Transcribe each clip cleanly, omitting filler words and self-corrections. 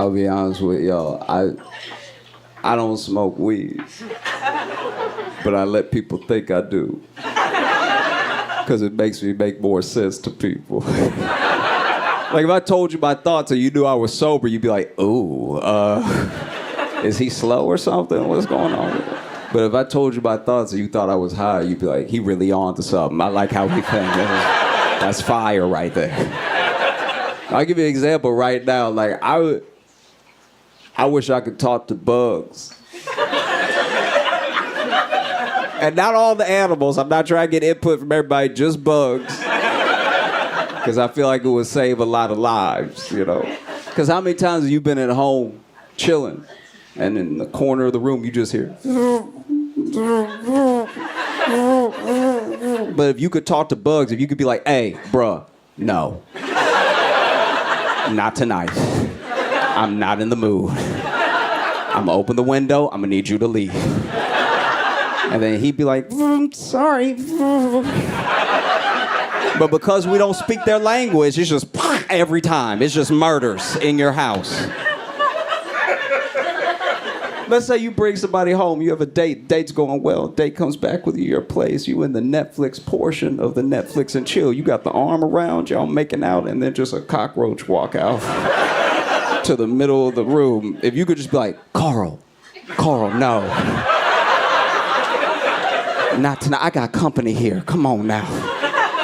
I'll be honest with y'all. I don't smoke weed, but I let people think I do. Because it makes me make more sense to people. Like if I told you my thoughts and you knew I was sober, you'd be like, ooh, is he slow or something? What's going on? But if I told you my thoughts and you thought I was high, you'd be like, he really on to something. I like how he thinks. That's fire right there. I'll give you an example right now. Like I wish I could talk to bugs. And not all the animals. I'm not trying to get input from everybody, just bugs. Because I feel like it would save a lot of lives, you know. Because how many times have you been at home chilling and in the corner of the room you just hear... But if you could talk to bugs, if you could be like, hey, bruh, no. Not tonight. I'm not in the mood. I'm gonna open the window, I'm gonna need you to leave. And then he'd be like, sorry. But because we don't speak their language, it's just every time. It's just murders in your house. Let's say you bring somebody home, you have a date, date's going well, date comes back with you to your place, you in the Netflix portion of the Netflix and chill. You got the arm around, y'all making out, and then just a cockroach walk out to the middle of the room. If you could just be like, Carl, no. Not tonight, I got company here, come on now.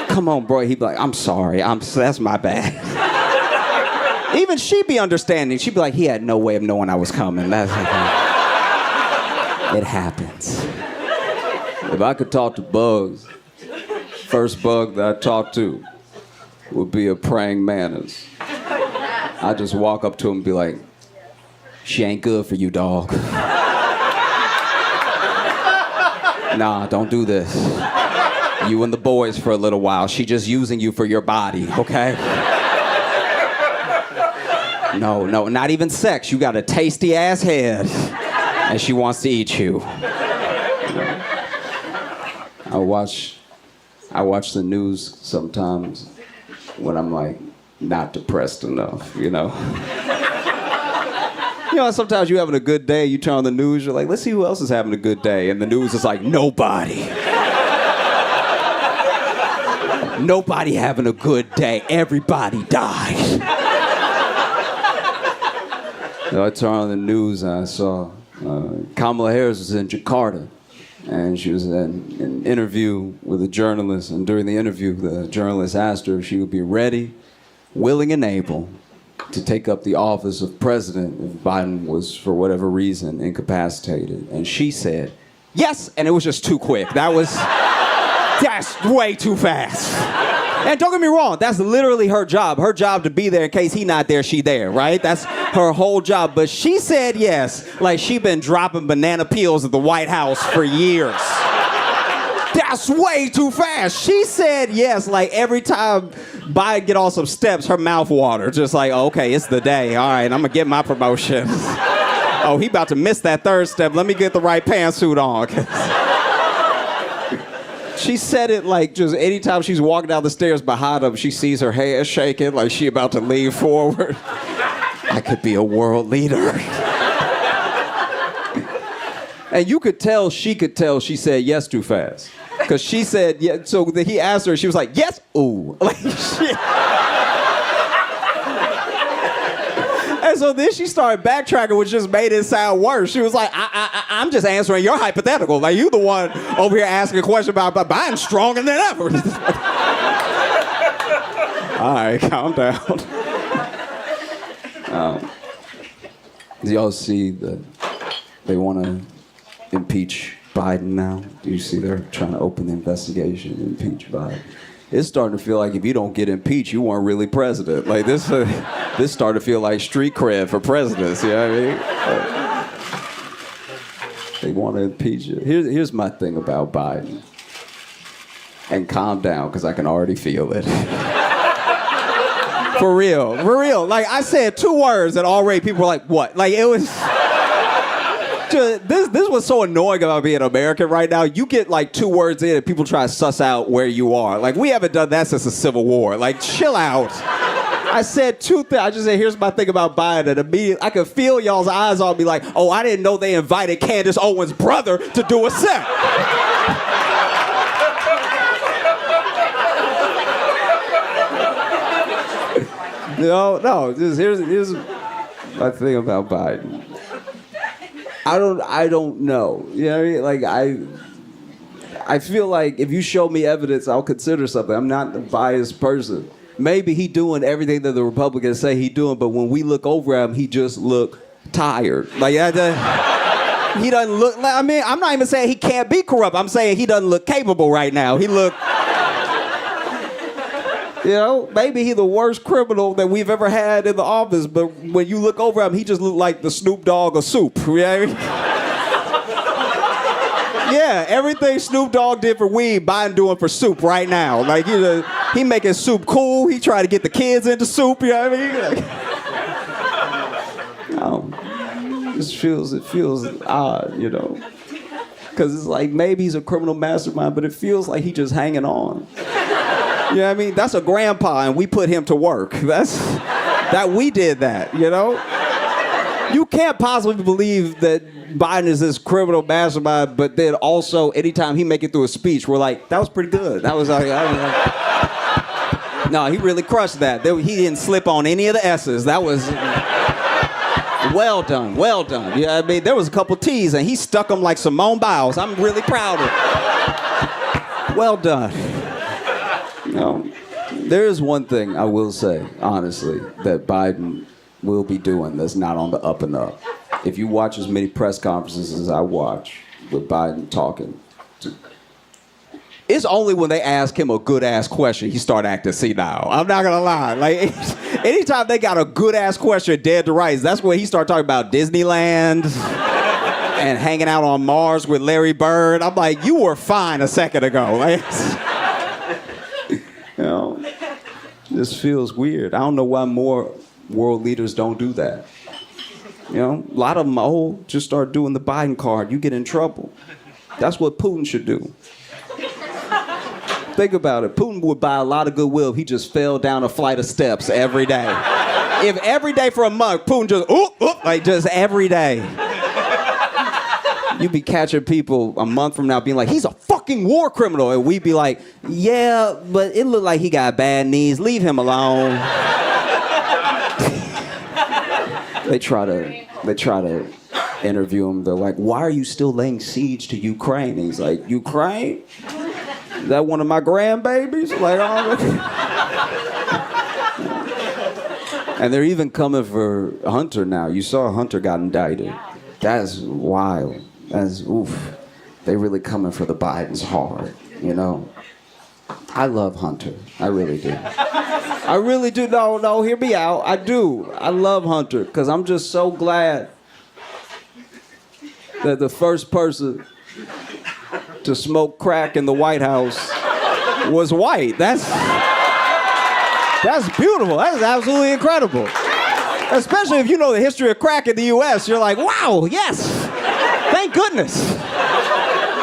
Come on, bro. He'd be like, I'm sorry, that's my bad. Even she'd be understanding. She'd be like, he had no way of knowing I was coming. That's it happens. If I could talk to bugs, first bug that I talk to would be a praying mantis. I just walk up to him and be like, she ain't good for you, dog. Nah, don't do this. You and the boys for a little while. She just using you for your body, okay? No, not even sex. You got a tasty ass head, and she wants to eat you. I watch the news sometimes when I'm like not depressed enough, you know. You know, sometimes you're having a good day, you turn on the news, you're like, let's see who else is having a good day, and the news is like, nobody. Nobody having a good day. Everybody died. So I turned on the news and I saw Kamala Harris was in Jakarta. And she was in an interview with a journalist. And during the interview, the journalist asked her if she would be ready, willing, and able to take up the office of president if Biden was, for whatever reason, incapacitated. And she said, yes, and it was just too quick. That's way too fast. And don't get me wrong, that's literally her job. Her job to be there in case he not there, she there, right? That's her whole job. But she said yes, like she been dropping banana peels at the White House for years. That's way too fast. She said yes, like every time Biden get on some steps, her mouth water. Just like, okay, it's the day. All right, I'm gonna get my promotion. Oh, he about to miss that third step. Let me get the right pantsuit on. She said it like just anytime she's walking down the stairs behind him, she sees her hair shaking like she about to lean forward. I could be a world leader. And you could tell, she said yes too fast. Because she said, yeah, so he asked her, she was like, yes, ooh. Like, shit. And so then she started backtracking, which just made it sound worse. She was like, I'm just answering your hypothetical. Like, you the one over here asking a question about Biden's stronger than ever. All right, calm down. Do y'all see that they want to impeach Biden now? Do you see they're trying to open the investigation and impeach Biden? It's starting to feel like if you don't get impeached, you weren't really president. Like this started to feel like street cred for presidents. You know what I mean? They want to impeach it. Here's my thing about Biden. And calm down, because I can already feel it. For real. Like I said 2 words and already people were like, what? Like it was. This was so annoying about being American right now. You get like 2 words in and people try to suss out where you are. Like we haven't done that since the Civil War. Like chill out. I said two things. I just said, here's my thing about Biden. And immediately, I could feel y'all's eyes on me like, oh, I didn't know they invited Candace Owens' brother to do a set. No, here's my thing about Biden. I don't know. You know what I mean? Like, I feel like if you show me evidence, I'll consider something. I'm not a biased person. Maybe he doing everything that the Republicans say he doing, but when we look over at him, he just look tired. Like, he doesn't look, I mean, I'm not even saying he can't be corrupt. I'm saying he doesn't look capable right now. He look, you know, maybe he's the worst criminal that we've ever had in the office, but when you look over at him, he just look like the Snoop Dogg of soup. You know what I mean? Yeah, everything Snoop Dogg did for weed, Biden doing for soup right now. Like, he making soup cool. He trying to get the kids into soup. You know what I mean? Like, it feels odd, you know, because it's like maybe he's a criminal mastermind, but it feels like he just hanging on. You know what I mean? That's a grandpa, and we put him to work. That we did that, you know? You can't possibly believe that Biden is this criminal mastermind, but then also anytime he make it through a speech, we're like, that was pretty good. That was like, no, he really crushed that. He didn't slip on any of the S's. That was well done. You know what I mean? There was a couple T's, and he stuck them like Simone Biles. I'm really proud of it. Well done. You know, there is one thing I will say, honestly, that Biden will be doing that's not on the up and up. If you watch as many press conferences as I watch with Biden talking, it's only when they ask him a good-ass question he start acting senile. I'm not gonna lie. Like, anytime they got a good-ass question dead to rights, that's when he start talking about Disneyland and hanging out on Mars with Larry Bird. I'm like, you were fine a second ago. Like, you know, this feels weird. I don't know why more world leaders don't do that. You know, a lot of them, just start doing the Biden card. You get in trouble. That's what Putin should do. Think about it. Putin would buy a lot of goodwill if he just fell down a flight of steps every day. If every day for a month, Putin just, like just every day. You'd be catching people a month from now being like, he's a fucking war criminal. And we'd be like, yeah, but it looked like he got bad knees. Leave him alone. They try to interview him. They're like, why are you still laying siege to Ukraine? And he's like, Ukraine? Is that one of my grandbabies? Like, and they're even coming for Hunter now. You saw Hunter got indicted. That's wild. That's oof. They really coming for the Bidens hard, you know. I love Hunter. I really do. I really do. No, hear me out. I do. I love Hunter because I'm just so glad that the first person to smoke crack in the White House was white. That's beautiful. That is absolutely incredible. Especially if you know the history of crack in the U.S. You're like, wow, yes. Thank goodness.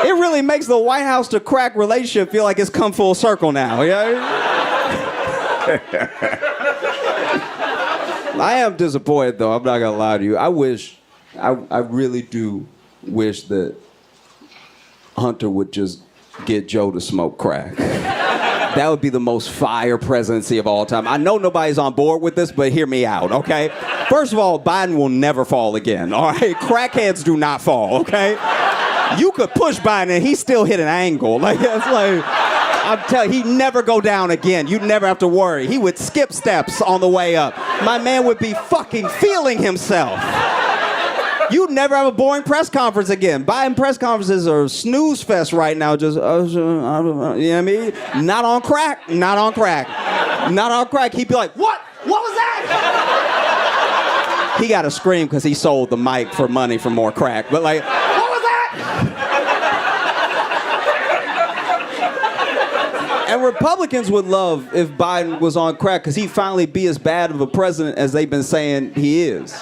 It really makes the White House to crack relationship feel like it's come full circle now. You know? I am disappointed, though. I'm not going to lie to you. I really do wish that Hunter would just get Joe to smoke crack. That would be the most fire presidency of all time. I know nobody's on board with this, but hear me out, okay? First of all, Biden will never fall again, all right? Crackheads do not fall, okay? You could push Biden and he still hit an angle. Like, it's like, I'm telling you, he'd never go down again. You'd never have to worry. He would skip steps on the way up. My man would be fucking feeling himself. You'd never have a boring press conference again. Biden press conferences are snooze fest right now. Just, you know what I mean? Not on crack. Not on crack. Not on crack. He'd be like, what? What was that? He got to scream because he sold the mic for money for more crack. But like, what was that? And Republicans would love if Biden was on crack because he'd finally be as bad of a president as they've been saying he is.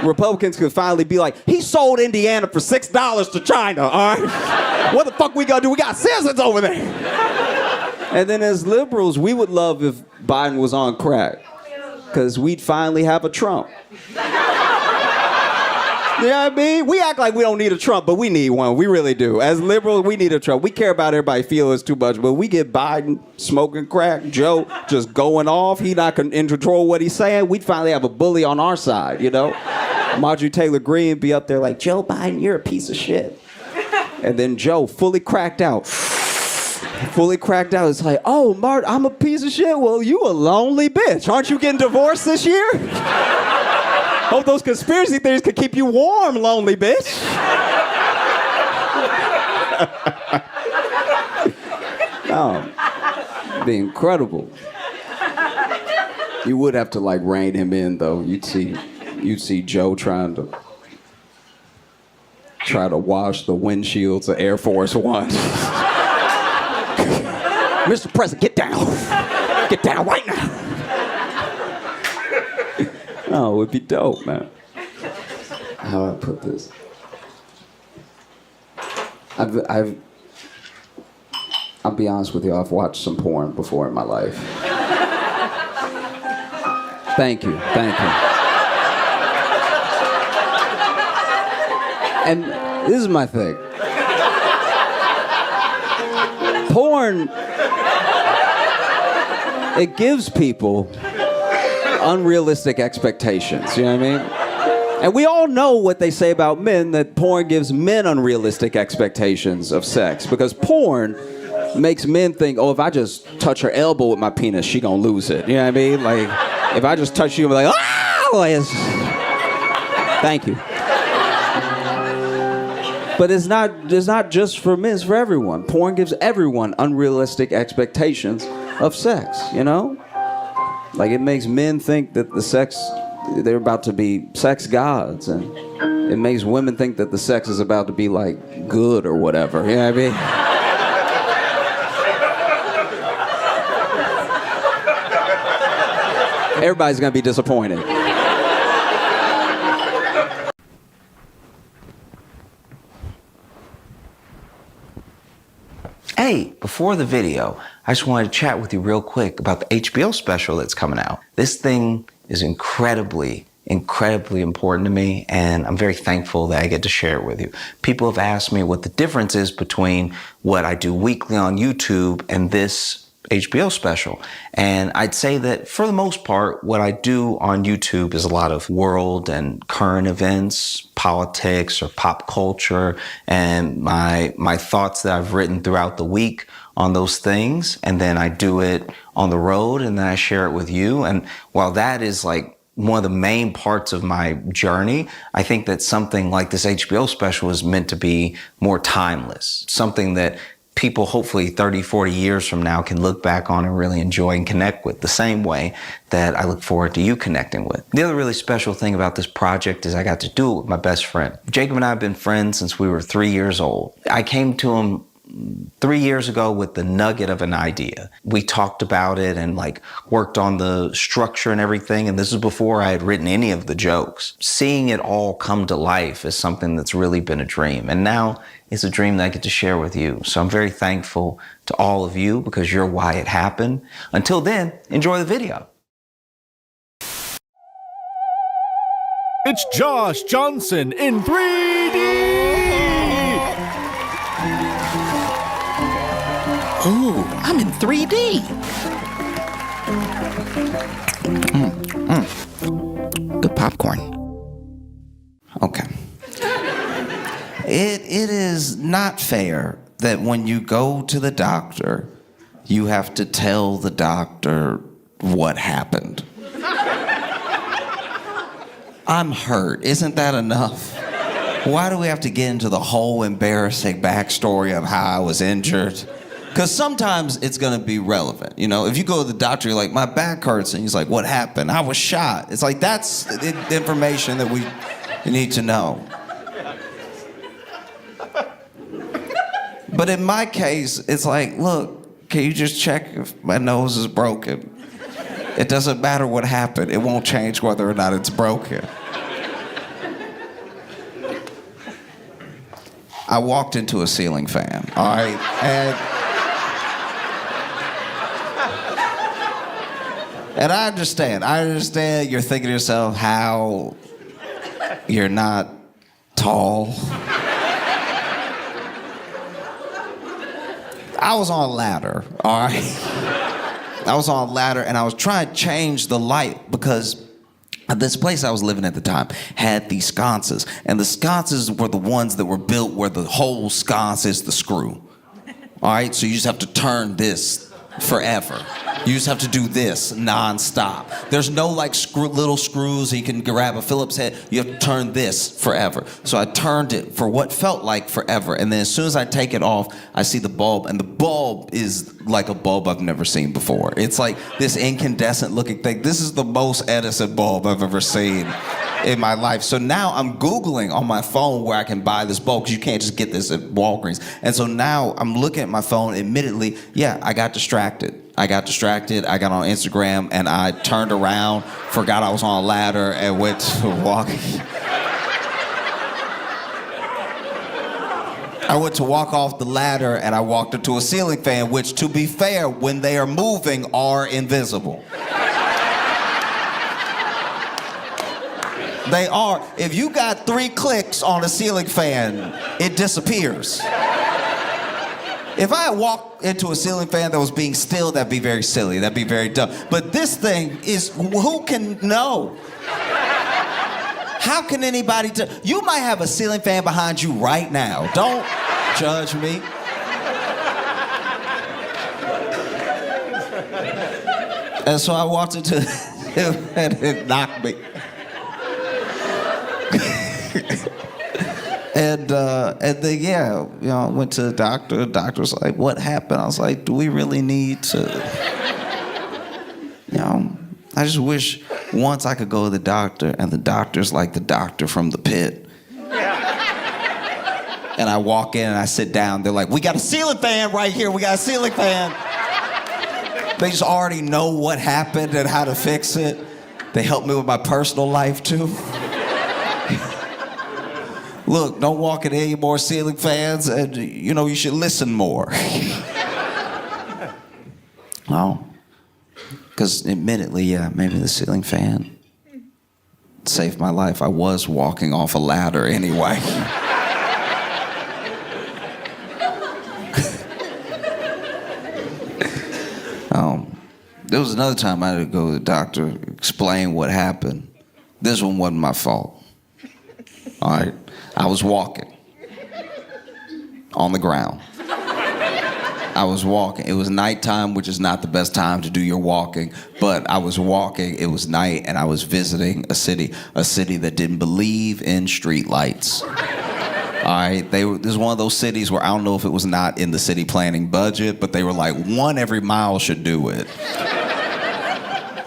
Republicans could finally be like, he sold Indiana for $6 to China, all right? What the fuck we gonna do? We got citizens over there. And then as liberals, we would love if Biden was on crack, because we'd finally have a Trump. You know what I mean? We act like we don't need a Trump, but we need one. We really do. As liberals, we need a Trump. We care about everybody feeling us too much, but we get Biden smoking crack, Joe just going off. He not in control of what he's saying. We'd finally have a bully on our side, you know? Marjorie Taylor Greene be up there like, Joe Biden, you're a piece of shit. And then Joe, fully cracked out. It's like, oh, Mart, I'm a piece of shit. Well, you a lonely bitch. Aren't you getting divorced this year? Hope those conspiracy theories could keep you warm, lonely bitch. Oh, it'd be incredible. You would have to like rein him in though. You'd see Joe try to wash the windshields of Air Force One. Mr. President, get down. Get down right now. Oh, it would be dope, man. How do I put this? I'll be honest with you, I've watched some porn before in my life. Thank you. And this is my thing. Porn, it gives people unrealistic expectations, you know what I mean? And we all know what they say about men, that porn gives men unrealistic expectations of sex, because porn makes men think, oh, if I just touch her elbow with my penis, she gonna lose it, you know what I mean? Like, if I just touch you, I'm like, ah! Like, thank you. But it's not just for men, it's for everyone. Porn gives everyone unrealistic expectations of sex, you know? Like, it makes men think that they're about to be sex gods, and it makes women think that the sex is about to be, like, good or whatever, you know what I mean? Everybody's gonna be disappointed. Hey, before the video, I just wanted to chat with you real quick about the HBO special that's coming out. This thing is incredibly important to me, and I'm very thankful that I get to share it with you. People have asked me what the difference is between what I do weekly on YouTube and this HBO special. And I'd say that for the most part, what I do on YouTube is a lot of world and current events, politics or pop culture, and my thoughts that I've written throughout the week on those things. And then I do it on the road, and then I share it with you. And while that is like one of the main parts of my journey, I think that something like this HBO special is meant to be more timeless, something that people hopefully 30, 40 years from now can look back on and really enjoy and connect with the same way that I look forward to you connecting with. The other really special thing about this project is I got to do it with my best friend. Jacob and I have been friends since we were 3 years old. I came to him 3 years ago with the nugget of an idea. We talked about it and like worked on the structure and everything, and this is before I had written any of the jokes. Seeing it all come to life is something that's really been a dream, and now it's a dream that I get to share with you. So I'm very thankful to all of you because you're why it happened. Until then, enjoy the video. It's Josh Johnson in 3D! Ooh, I'm in 3D. Good popcorn. Okay. It is not fair that when you go to the doctor, you have to tell the doctor what happened. I'm hurt. Isn't that enough? Why do we have to get into the whole embarrassing backstory of how I was injured? Because sometimes it's going to be relevant. You know, if you go to the doctor, you're like, my back hurts. And he's like, what happened? I was shot. It's like, that's the information that we need to know. But in my case, it's like, look, can you just check if my nose is broken? It doesn't matter what happened. It won't change whether or not it's broken. I walked into a ceiling fan, all right? And And I understand. You're thinking to yourself how you're not tall. I was on a ladder, all right? I was on a ladder and I was trying to change the light because this place I was living at the time had these sconces. And the sconces were the ones that were built where the whole sconce is the screw. All right, so you just have to turn this forever. You just have to do this nonstop. There's no like little screws you can grab a Phillips head. You have to turn this forever. So I turned it for what felt like forever. And then as soon as I take it off, I see the bulb. And the bulb is like a bulb I've never seen before. It's like this incandescent looking thing. This is the most Edison bulb I've ever seen in my life. So now I'm Googling on my phone where I can buy this bulb because you can't just get this at Walgreens. And so now I'm looking at my phone. Admittedly, yeah, I got distracted. I got on Instagram and I turned around, forgot I was on a ladder and went to walking. I went to walk off the ladder and I walked into a ceiling fan, which to be fair, when they are moving, are invisible. They are. If you got 3 clicks on a ceiling fan, it disappears. If I walked into a ceiling fan that was being still, that'd be very silly. That'd be very dumb. But this thing is, who can know? How can anybody you might have a ceiling fan behind you right now. Don't judge me. And so I walked into him and it knocked me. And then, yeah, you know, I went to the doctor. The doctor was like, what happened? I was like, do we really need to, you know, I just wish once I could go to the doctor and the doctor's like the doctor from The Pit. And I walk in and I sit down. They're like, we got a ceiling fan right here. We got a ceiling fan. They just already know what happened and how to fix it. They help me with my personal life, too. Look, don't walk in any more ceiling fans, and you know, you should listen more. Oh, because admittedly, yeah, maybe the ceiling fan saved my life. I was walking off a ladder anyway. There was another time I had to go to the doctor, explain what happened. This one wasn't my fault. All right. I was walking on the ground. I was walking. It was nighttime, which is not the best time to do your walking, but I was walking. It was night, and I was visiting a city that didn't believe in street lights. All right, this is one of those cities where I don't know if it was not in the city planning budget, but they were like, 1 every mile should do it.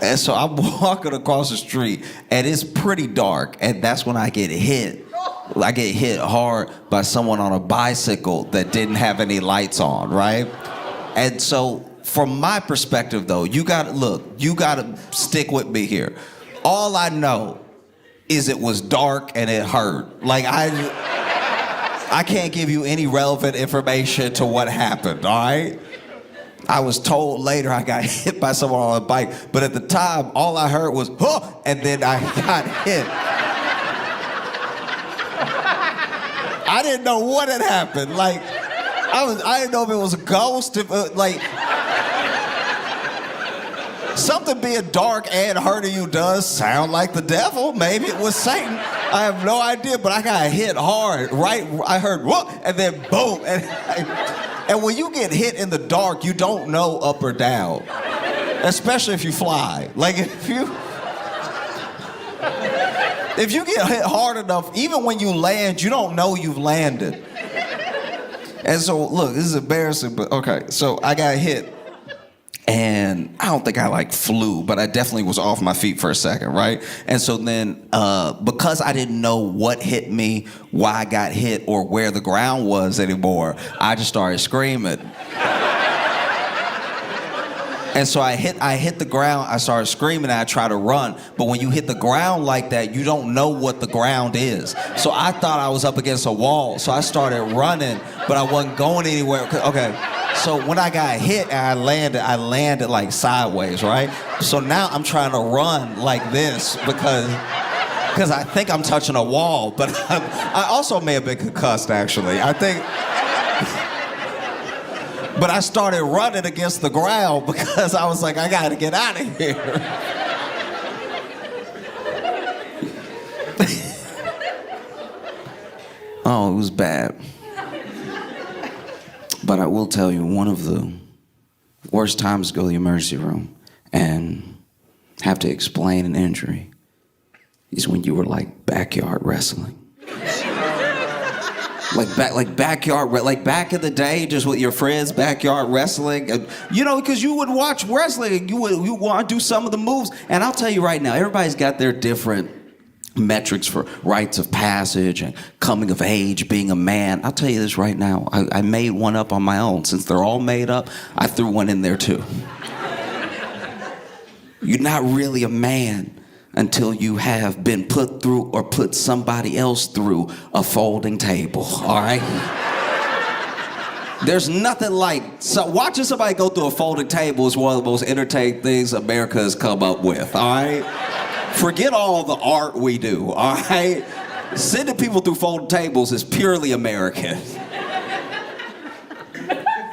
And so I'm walking across the street, and it's pretty dark, and that's when I get hit. I get hit hard by someone on a bicycle that didn't have any lights on, right? And so from my perspective, though, you gotta stick with me here. All I know is it was dark and it hurt. Like, I can't give you any relevant information to what happened, all right? I was told later I got hit by someone on a bike, but at the time, all I heard was, huh, and then I got hit. I didn't know what had happened. Like, I didn't know if it was a ghost, something being dark and hurting you does sound like the devil. Maybe it was Satan. I have no idea, but I got hit hard, right? I heard, whoop, and then boom. And when you get hit in the dark, you don't know up or down, especially if you fly. Like, if you get hit hard enough, even when you land, you don't know you've landed. And so, look, this is embarrassing, but okay. So I got hit, and I don't think I flew, but I definitely was off my feet for a second, right? And so then, because I didn't know what hit me, why I got hit, or where the ground was anymore, I just started screaming. And so I hit the ground, I started screaming, and I tried to run. But when you hit the ground like that, you don't know what the ground is. So I thought I was up against a wall, so I started running, but I wasn't going anywhere. Okay, So when I got hit and I landed like sideways, right? So now I'm trying to run like this because I think I'm touching a wall, but I also may have been concussed, actually. I think. But I started running against the ground because I was like, I gotta get out of here. Oh, it was bad. But I will tell you, one of the worst times to go to the emergency room and have to explain an injury is when you were like backyard wrestling. Like back in the day, just with your friends, backyard wrestling. You know, because you would watch wrestling and you want to do some of the moves. And I'll tell you right now, everybody's got their different metrics for rites of passage and coming of age, being a man. I'll tell you this right now, I made one up on my own. Since they're all made up, I threw one in there too. You're not really a man until you have been put through or put somebody else through a folding table, all right? There's nothing like, so watching somebody go through a folding table is one of the most entertaining things America has come up with, all right? Forget all the art we do, all right? Sending people through folding tables is purely American.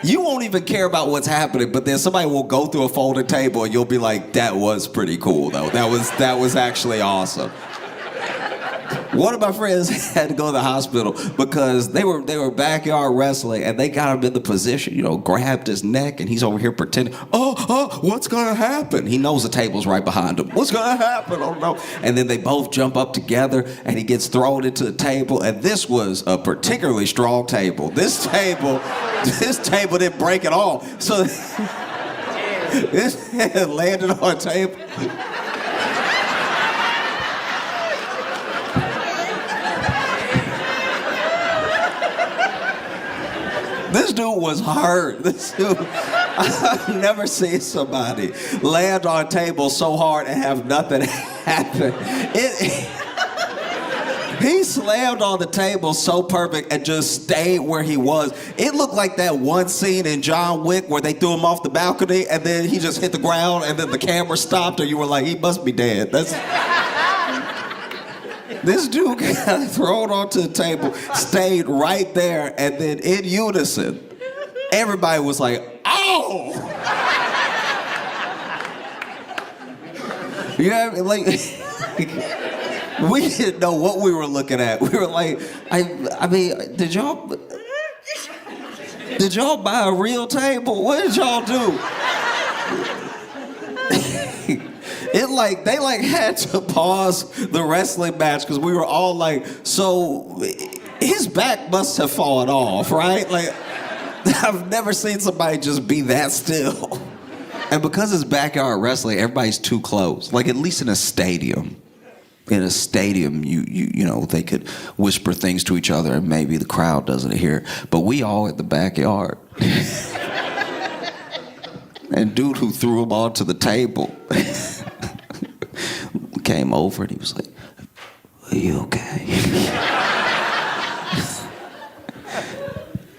You won't even care about what's happening, but then somebody will go through a folding table and you'll be like, that was pretty cool though. That was actually awesome. One of my friends had to go to the hospital because they were backyard wrestling and they got him in the position, you know, grabbed his neck and he's over here pretending, what's gonna happen? He knows the table's right behind him. What's gonna happen? Oh no. And then they both jump up together and he gets thrown into the table, and this was a particularly strong table. This table didn't break at all. So this head landed on a table. This dude was hurt. I've never seen somebody land on a table so hard and have nothing happen. He slammed on the table so perfect and just stayed where he was. It looked like that one scene in John Wick where they threw him off the balcony and then he just hit the ground and then the camera stopped and you were like, he must be dead. This dude got thrown onto the table, stayed right there, and then in unison, everybody was like, "Oh!" You know, like we didn't know what we were looking at. We were like, I mean, did y'all buy a real table? What did y'all do? They had to pause the wrestling match because we were all like, so his back must have fallen off, right? Like, I've never seen somebody just be that still. And because it's backyard wrestling, everybody's too close. Like, at least in a stadium. In a stadium, you know, they could whisper things to each other and maybe the crowd doesn't hear. But we all at the backyard. And dude who threw him onto the table came over and he was like, "Are you okay?"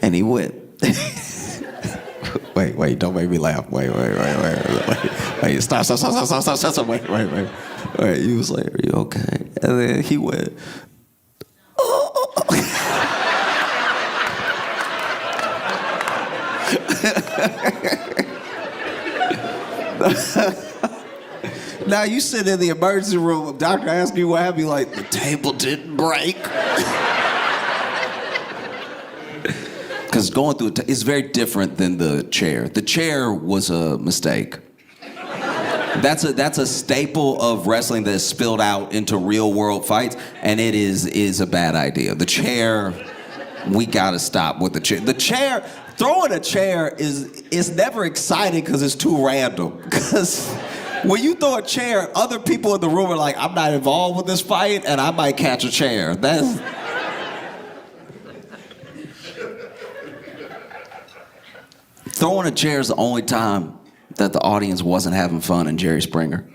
And he went, wait, don't make me laugh. Wait, stop, wait. He was like, "Are you okay?" And then he went, "Oh." Now you sit in the emergency room, doctor asks you what happened, you like, the table didn't break. Because going through it's very different than the chair. The chair was a mistake. That's a staple of wrestling that is spilled out into real world fights, and it is a bad idea. The chair, we gotta stop with the chair. The chair, throwing a chair is never exciting because it's too random. Because when you throw a chair, other people in the room are like, I'm not involved with this fight, and I might catch a chair. Throwing a chair is the only time that the audience wasn't having fun in Jerry Springer.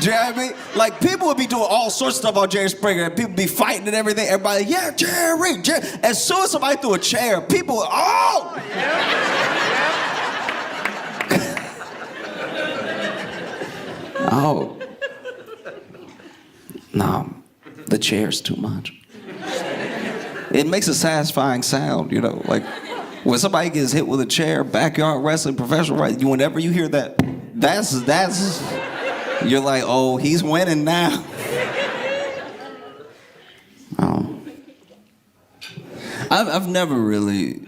Do you know what I mean? Like, people would be doing all sorts of stuff on Jerry Springer, and people be fighting and everything. Everybody, yeah, Jerry. As soon as somebody threw a chair, people, oh! Oh. No, the chair's too much. It makes a satisfying sound, you know, like when somebody gets hit with a chair, backyard wrestling, professional wrestling, whenever you hear that, that's, you're like, oh, he's winning now. Oh. I've never really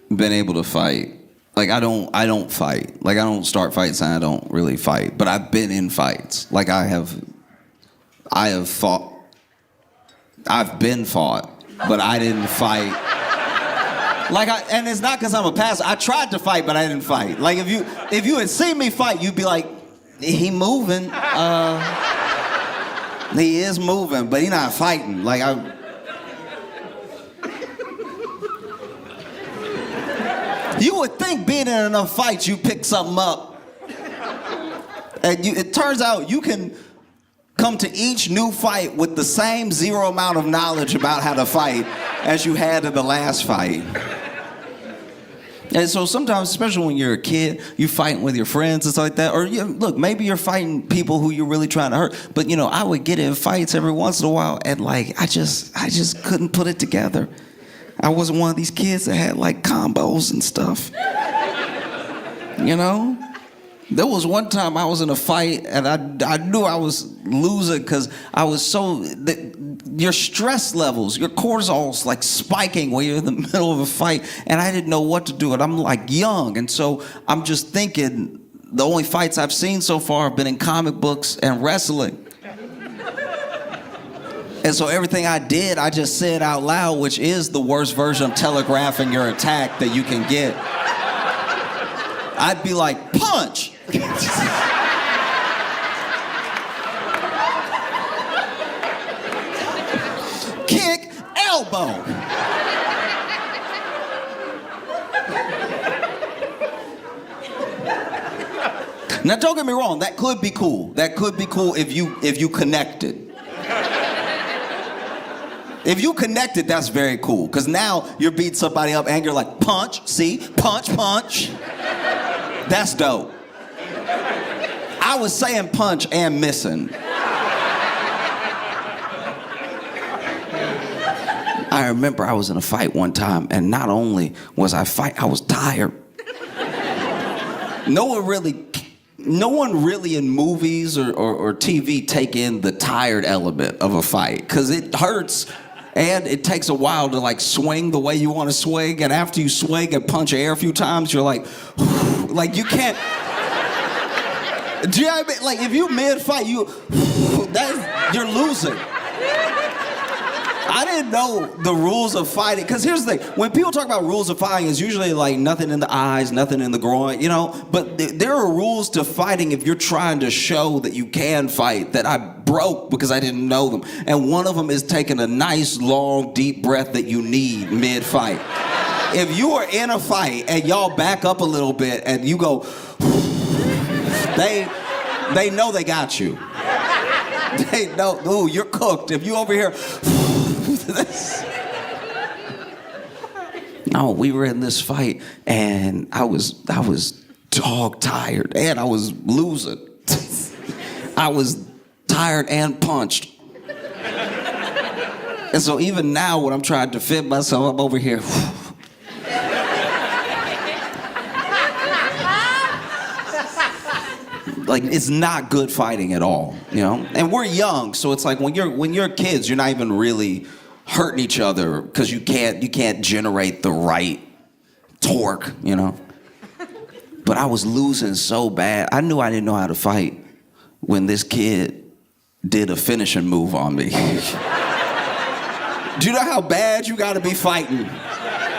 been able to fight. Like, I don't fight. Like, I don't start fights and I don't really fight. But I've been in fights. Like, I have fought. I've been fought, but I didn't fight. Like, and it's not because I'm a passer. I tried to fight, but I didn't fight. Like, if you had seen me fight, you'd be like, he moving. He is moving, but he not fighting. Like, you would think being in enough fights, you pick something up. And it turns out you can come to each new fight with the same zero amount of knowledge about how to fight as you had in the last fight. And so sometimes, especially when you're a kid, you're fighting with your friends and stuff like that. Or look, maybe you're fighting people who you're really trying to hurt. But you know, I would get in fights every once in a while, and like I just couldn't put it together. I wasn't one of these kids that had like combos and stuff. You know? There was one time I was in a fight and I knew I was losing because I was your stress levels, your cortisol's like spiking when you're in the middle of a fight, and I didn't know what to do. And I'm like young, and so I'm just thinking the only fights I've seen so far have been in comic books and wrestling. And so everything I did, I just said out loud, which is the worst version of telegraphing your attack that you can get. I'd be like, punch! Kick, elbow! Now don't get me wrong, that could be cool. That could be cool if you connected. If you connected, that's very cool. Because now you're beating somebody up and you're like, punch, see? Punch, punch. That's dope. I was saying punch and missing. I remember I was in a fight one time, and not only was I I was tired. No one really in movies or TV take in the tired element of a fight, because it hurts. And it takes a while to like swing the way you want to swing, and after you swing and punch air a few times, you're like, like you can't. Do you know what I mean? Like if you mid-fight, you're losing. I didn't know the rules of fighting, because here's the thing: when people talk about rules of fighting, it's usually like nothing in the eyes, nothing in the groin, you know. But there are rules to fighting if you're trying to show that you can fight that I broke because I didn't know them. And one of them is taking a nice, long, deep breath that you need mid-fight. If you are in a fight and y'all back up a little bit and you go, they know they got you. They know, ooh, you're cooked. If you over here. No, we were in this fight, and I was dog tired, and I was losing. I was tired and punched. And so even now, when I'm trying to defend myself, I'm over here. Like, it's not good fighting at all, you know? And we're young, so it's like when you're kids, you're not even really hurting each other because you can't generate the right torque, you know? But I was losing so bad. I knew I didn't know how to fight when this kid did a finishing move on me. Do you know how bad you gotta be fighting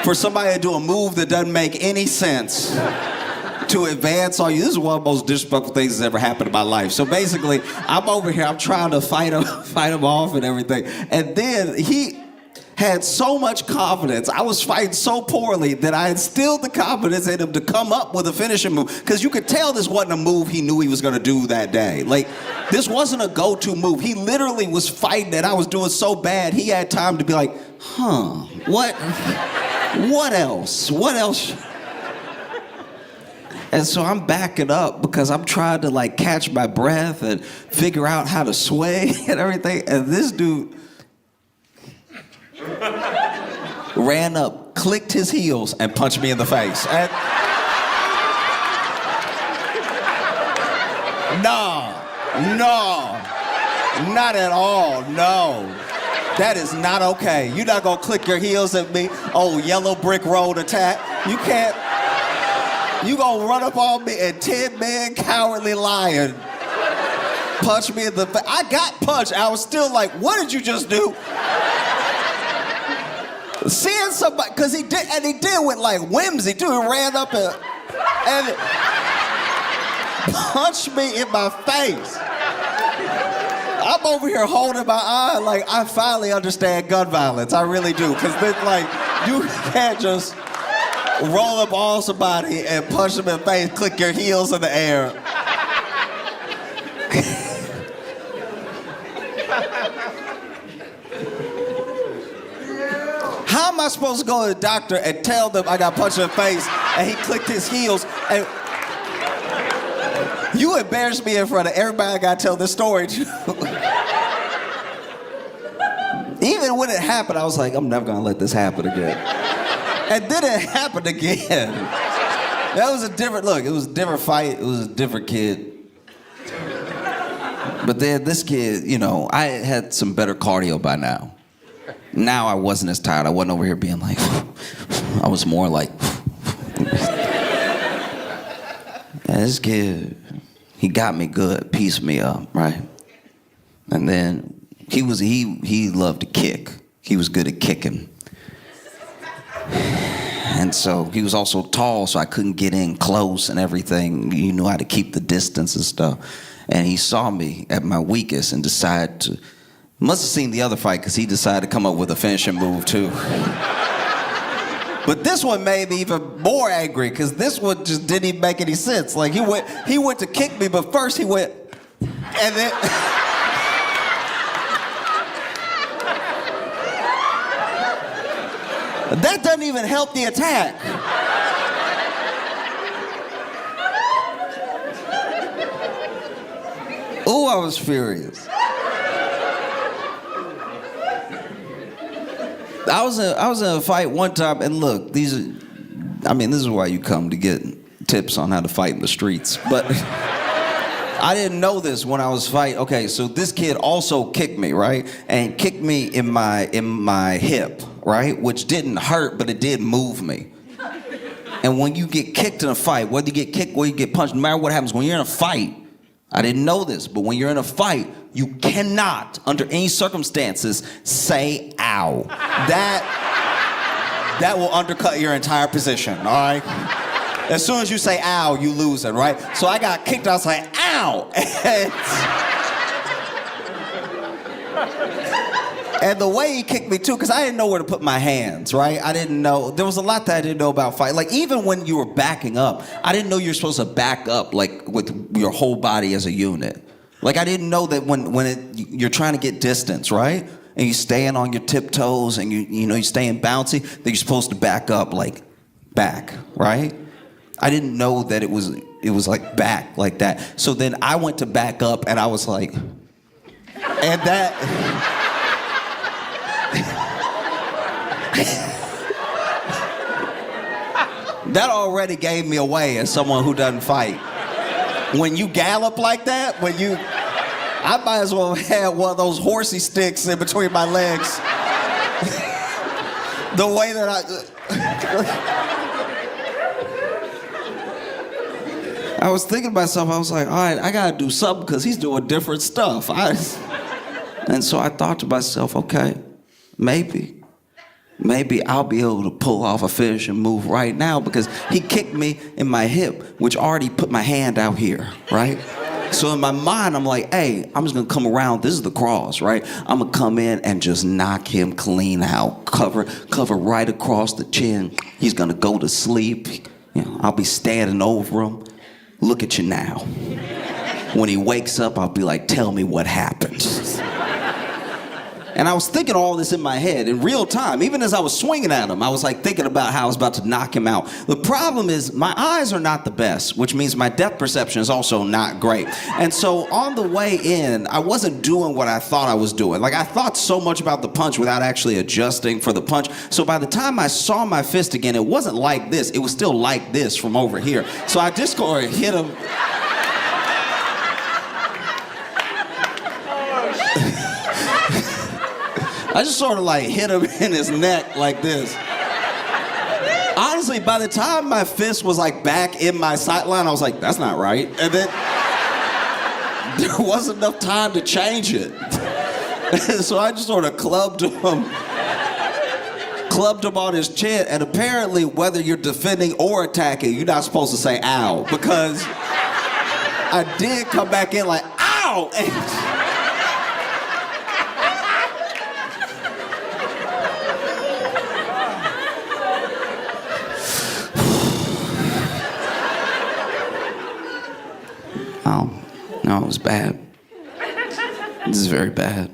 for somebody to do a move that doesn't make any sense to advance on you? This is one of the most disrespectful things that's ever happened in my life. So basically, I'm over here, I'm trying to fight him off and everything. And then he had so much confidence. I was fighting so poorly that I instilled the confidence in him to come up with a finishing move. Because you could tell this wasn't a move he knew he was going to do that day. Like, this wasn't a go-to move. He literally was fighting and I was doing so bad, he had time to be like, what else? What else? And so I'm backing up because I'm trying to like catch my breath and figure out how to sway and everything. And this dude ran up, clicked his heels, and punched me in the face. And no, not at all, no. That is not okay. You're not gonna click your heels at me. Oh, yellow brick road attack. You can't. You gonna run up on me and 10-man cowardly lion punch me in the face. I got punched. I was still like, what did you just do? Seeing somebody, cause he did with like whimsy too. He ran up and punched me in my face. I'm over here holding my eye like I finally understand gun violence. I really do. Cause it's like, you can't just roll up on somebody and punch them in the face, click your heels in the air. How am I supposed to go to the doctor and tell them I got punched in the face and he clicked his heels? And you embarrassed me in front of everybody I gotta tell this story to. Even when it happened, I was like, I'm never gonna let this happen again. And then it happened again. That was a different look. It was a different fight. It was a different kid. But then this kid, you know, I had some better cardio by now. Now I wasn't as tired. I wasn't over here being like, I was more like, and this kid, he got me good, pieced me up, right? And then he loved to kick. He was good at kicking. And so he was also tall, so I couldn't get in close and everything. He knew how to keep the distance and stuff. And he saw me at my weakest and decided to, must have seen the other fight because he decided to come up with a finishing move too. But this one made me even more angry because this one just didn't even make any sense. Like he went to kick me, but first he went, and then. That doesn't even help the attack. Ooh, I was furious. I was in a fight one time, and look, this is why you come to get tips on how to fight in the streets. But I didn't know this when I was fighting. Okay, so this kid also kicked me, right? And kicked me in my hip, right? Which didn't hurt, but it did move me. And when you get kicked in a fight, whether you get kicked or you get punched, no matter what happens, when you're in a fight, I didn't know this, but when you're in a fight, you cannot, under any circumstances, say ow. That will undercut your entire position, all right? As soon as you say ow, you lose it, right? So I got kicked, I was like, ow! And the way he kicked me too, because I didn't know where to put my hands, right? I didn't know, there was a lot that I didn't know about fight. Like even when you were backing up, I didn't know you're supposed to back up like with your whole body as a unit. Like I didn't know that when you're trying to get distance, right? And you're staying on your tiptoes and you're staying bouncy, that you're supposed to back up like back, right? I didn't know that it was like back like that. So then I went to back up and I was like, and that. That already gave me away as someone who doesn't fight. When you gallop like that, I might as well have one of those horsey sticks in between my legs. The way that I was thinking to myself, I was like, all right, I gotta do something because he's doing different stuff. And so I thought to myself, okay, maybe I'll be able to pull off a finishing move right now because he kicked me in my hip, which already put my hand out here, right? So in my mind, I'm like, hey, I'm just gonna come around. This is the cross, right? I'm gonna come in and just knock him clean out. Cover right across the chin. He's gonna go to sleep. You know, I'll be standing over him. Look at you now. When he wakes up, I'll be like, tell me what happened. And I was thinking all this in my head in real time. Even as I was swinging at him, I was like thinking about how I was about to knock him out. The problem is my eyes are not the best, which means my depth perception is also not great. And so on the way in, I wasn't doing what I thought I was doing. Like I thought so much about the punch without actually adjusting for the punch. So by the time I saw my fist again, it wasn't like this. It was still like this from over here. So I just go and hit him. I just sort of like hit him in his neck like this. Honestly, by the time my fist was like back in my sideline, I was like, that's not right. And then there wasn't enough time to change it. So I just sort of clubbed him on his chin. And apparently, whether you're defending or attacking, you're not supposed to say ow. Because I did come back in like, ow! No, it was bad. This is very bad.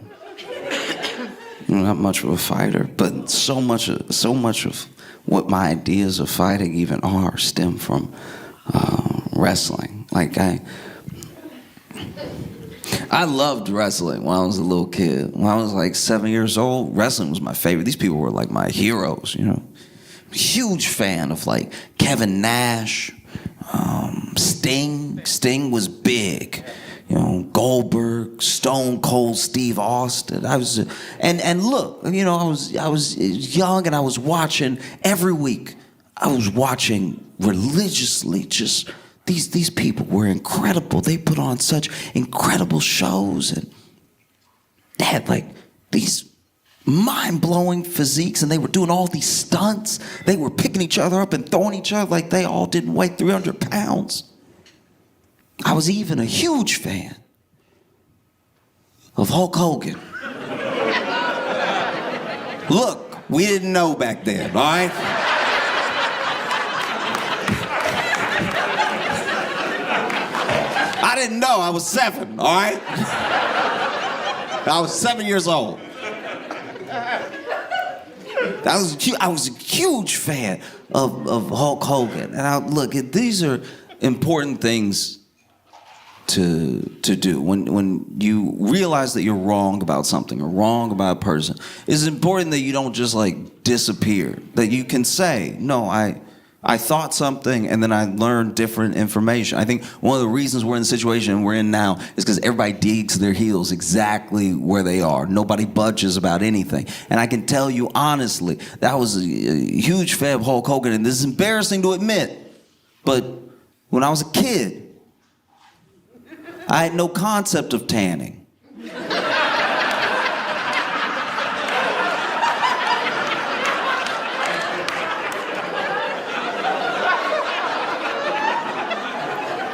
I'm not much of a fighter, but so much of what my ideas of fighting even are stem from wrestling. Like I loved wrestling when I was a little kid. When I was like 7 years old, wrestling was my favorite. These people were like my heroes, you know. Huge fan of like Kevin Nash, Sting. Sting was big. You know, Goldberg, Stone Cold Steve Austin. And look, you know, I was young and I was watching every week. I was watching religiously. Just these people were incredible. They put on such incredible shows, and they had like these mind-blowing physiques, and they were doing all these stunts. They were picking each other up and throwing each other like they all didn't weigh 300 pounds. I was even a huge fan of Hulk Hogan. Look, we didn't know back then, all right? I didn't know. I was 7, all right? I was 7 years old. I was a huge fan of Hulk Hogan. And look, these are important things to do. When you realize that you're wrong about something or wrong about a person, it's important that you don't just like disappear. That you can say, no, I thought something and then I learned different information. I think one of the reasons we're in the situation we're in now is because everybody digs their heels exactly where they are. Nobody budges about anything. And I can tell you honestly, that was a huge fan of Hulk Hogan, and this is embarrassing to admit, but when I was a kid, I had no concept of tanning.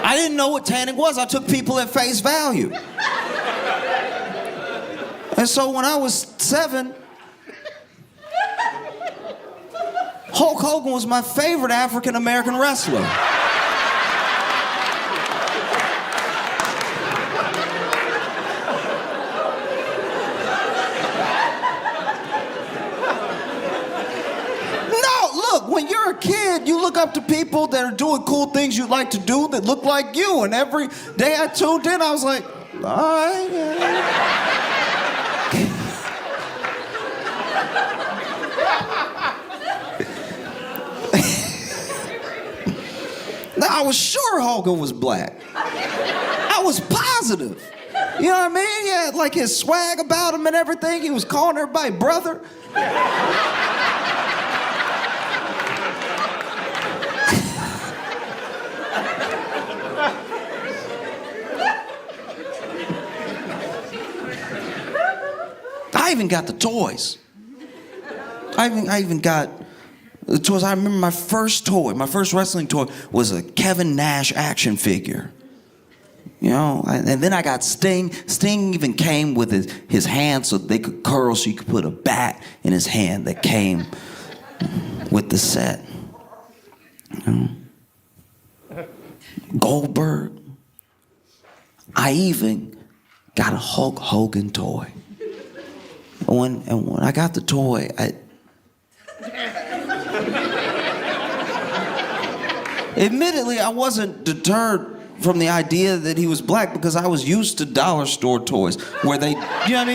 I didn't know what tanning was. I took people at face value. And so when I was 7, Hulk Hogan was my favorite African American wrestler. When you're a kid, you look up to people that are doing cool things you'd like to do that look like you. And every day I tuned in, I was like, all right. Now, I was sure Hogan was black. I was positive. You know what I mean? He had like his swag about him and everything. He was calling everybody brother. I even got the toys. I even got the toys. I remember my first toy, my first wrestling toy was a Kevin Nash action figure. You know, and then I got Sting. Sting even came with his hand so they could curl, so you could put a bat in his hand that came with the set. You know? Goldberg. I even got a Hulk Hogan toy. And when I got the toy, admittedly, I wasn't deterred from the idea that he was black because I was used to dollar store toys where they, you know what I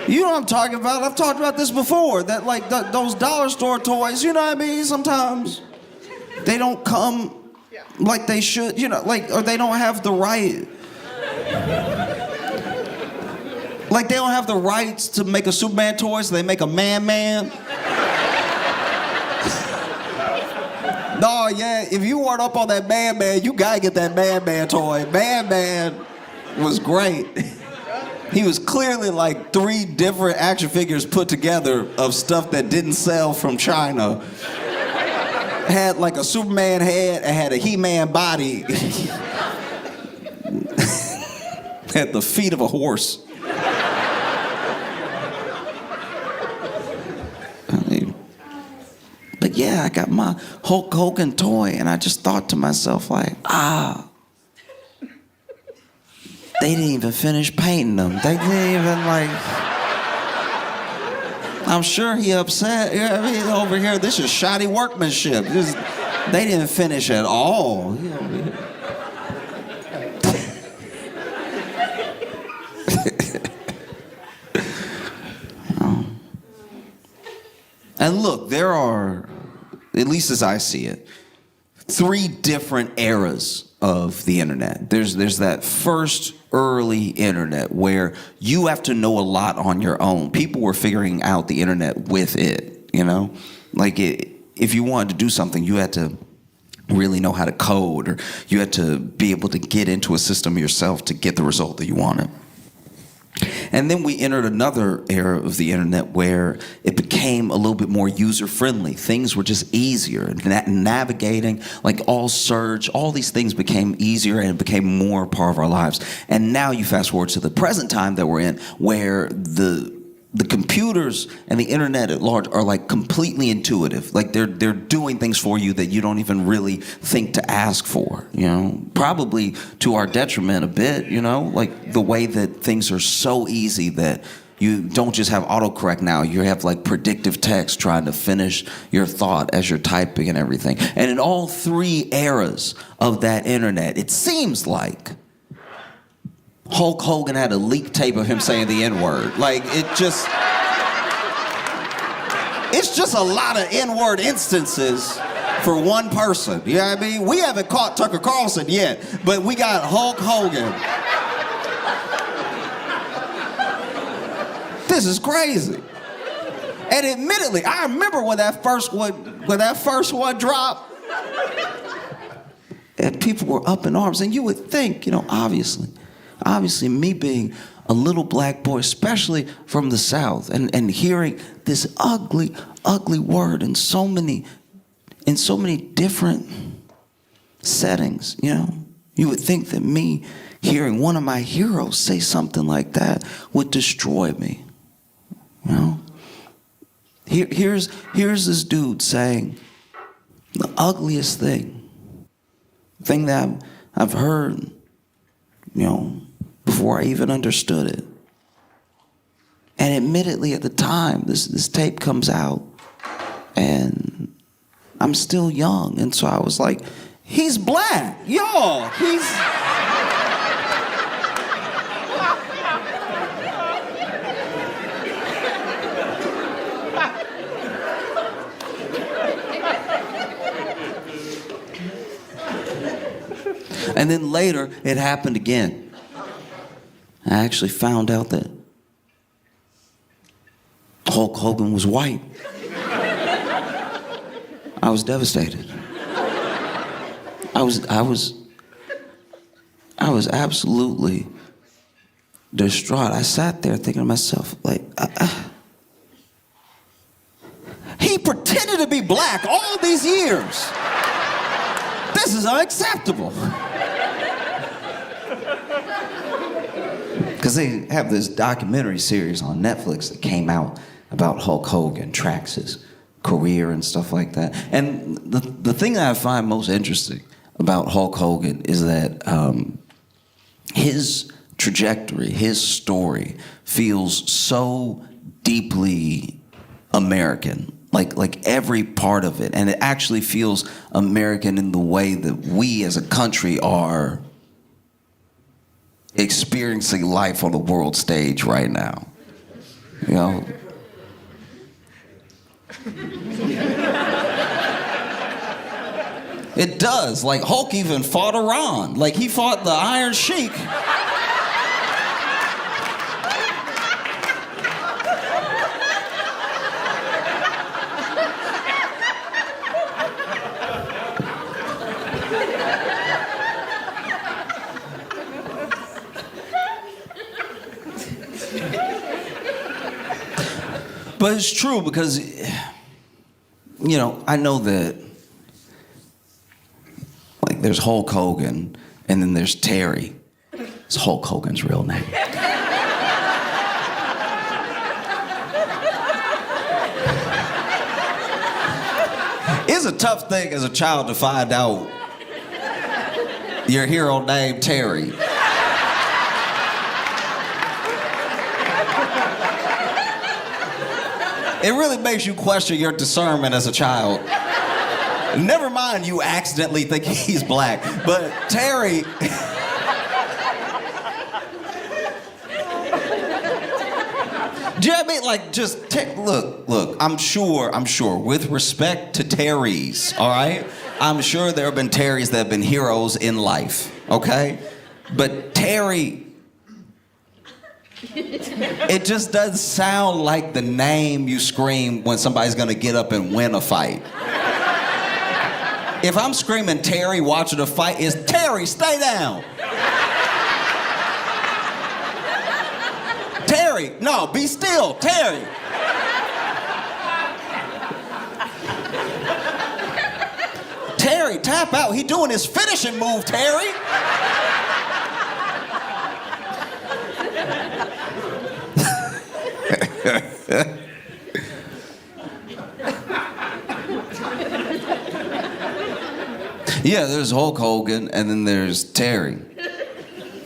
mean? You know what I'm talking about? I've talked about this before, that like those dollar store toys, you know what I mean? Sometimes they don't come like they should, you know, like, or they don't have the right. Like they don't have the rights to make a Superman toy, so they make a Man-Man. No, yeah, if you weren't up on that Man-Man, you gotta get that Man-Man toy. Man-Man was great. He was clearly like 3 different action figures put together of stuff that didn't sell from China. Had like a Superman head, and had a He-Man body. Had the feet of a horse. But yeah, I got my Hulk Hogan toy, and I just thought to myself, like, they didn't even finish painting them. They didn't even, like, I'm sure he upset. Yeah, I mean, over here, this is shoddy workmanship. They didn't finish at all. And look, there are, at least as I see it, 3 different eras of the internet. There's that first early internet where you have to know a lot on your own. People were figuring out the internet with it, you know? Like if you wanted to do something, you had to really know how to code, or you had to be able to get into a system yourself to get the result that you wanted. And then we entered another era of the internet where it became a little bit more user-friendly. Things were just easier. Navigating, like all search, all these things became easier, and it became more part of our lives. And now you fast forward to the present time that we're in, where the computers and the internet at large are like completely intuitive. Like they're doing things for you that you don't even really think to ask for, you know? Probably to our detriment a bit, you know? Like the way that things are so easy that you don't just have autocorrect now, you have like predictive text trying to finish your thought as you're typing and everything. And in all 3 eras of that internet, it seems like Hulk Hogan had a leak tape of him saying the N-word. Like, it's just a lot of N-word instances for one person. You know what I mean? We haven't caught Tucker Carlson yet, but we got Hulk Hogan. This is crazy. And admittedly, I remember when that first one dropped, and people were up in arms. And you would think, you know, obviously me being a little black boy, especially from the South, and hearing this ugly, ugly word in so many different settings, you know, you would think that me hearing one of my heroes say something like that would destroy me, you know. Here's this dude saying the ugliest thing that I've heard, you know, before I even understood it. And admittedly, at the time, this tape comes out, and I'm still young, and so I was like, he's black, y'all, he's... And then later, it happened again. I actually found out that Hulk Hogan was white. I was devastated. I was absolutely distraught. I sat there thinking to myself, like, he pretended to be black all these years. This is unacceptable. Because they have this documentary series on Netflix that came out about Hulk Hogan, tracks his career and stuff like that. And the thing that I find most interesting about Hulk Hogan is that his trajectory, his story feels so deeply American. Like every part of it. And it actually feels American in the way that we as a country are experiencing life on the world stage right now. You know? It does. Like Hulk even fought Iran. Like he fought the Iron Sheik. But it's true because, you know, I know that, like, there's Hulk Hogan and then there's Terry. It's Hulk Hogan's real name. It's a tough thing as a child to find out your hero named Terry. It really makes you question your discernment as a child. Never mind you accidentally think he's black, but Terry... Do you know what I mean? Like, just look, I'm sure, with respect to Terrys, all right? I'm sure there have been Terrys that have been heroes in life, okay? But Terry... It just doesn't sound like the name you scream when somebody's gonna get up and win a fight. If I'm screaming Terry watching a fight, it's Terry, stay down. Terry, no, be still, Terry. Terry, tap out. He doing his finishing move, Terry. Yeah, there's Hulk Hogan and then there's Terry.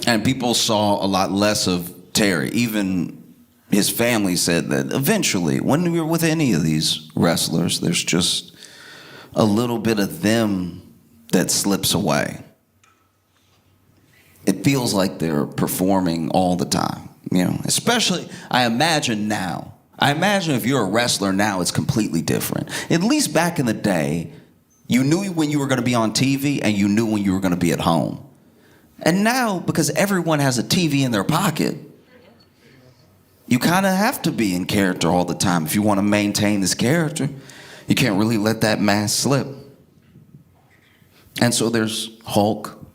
And people saw a lot less of Terry. Even his family said that eventually, when you're with any of these wrestlers, there's just a little bit of them that slips away. It feels like they're performing all the time, you know, especially, I imagine now. I imagine if you're a wrestler now, it's completely different. At least back in the day, you knew when you were going to be on TV and you knew when you were going to be at home. And now, because everyone has a TV in their pocket, you kind of have to be in character all the time if you want to maintain this character. You can't really let that mask slip. And so there's Hulk,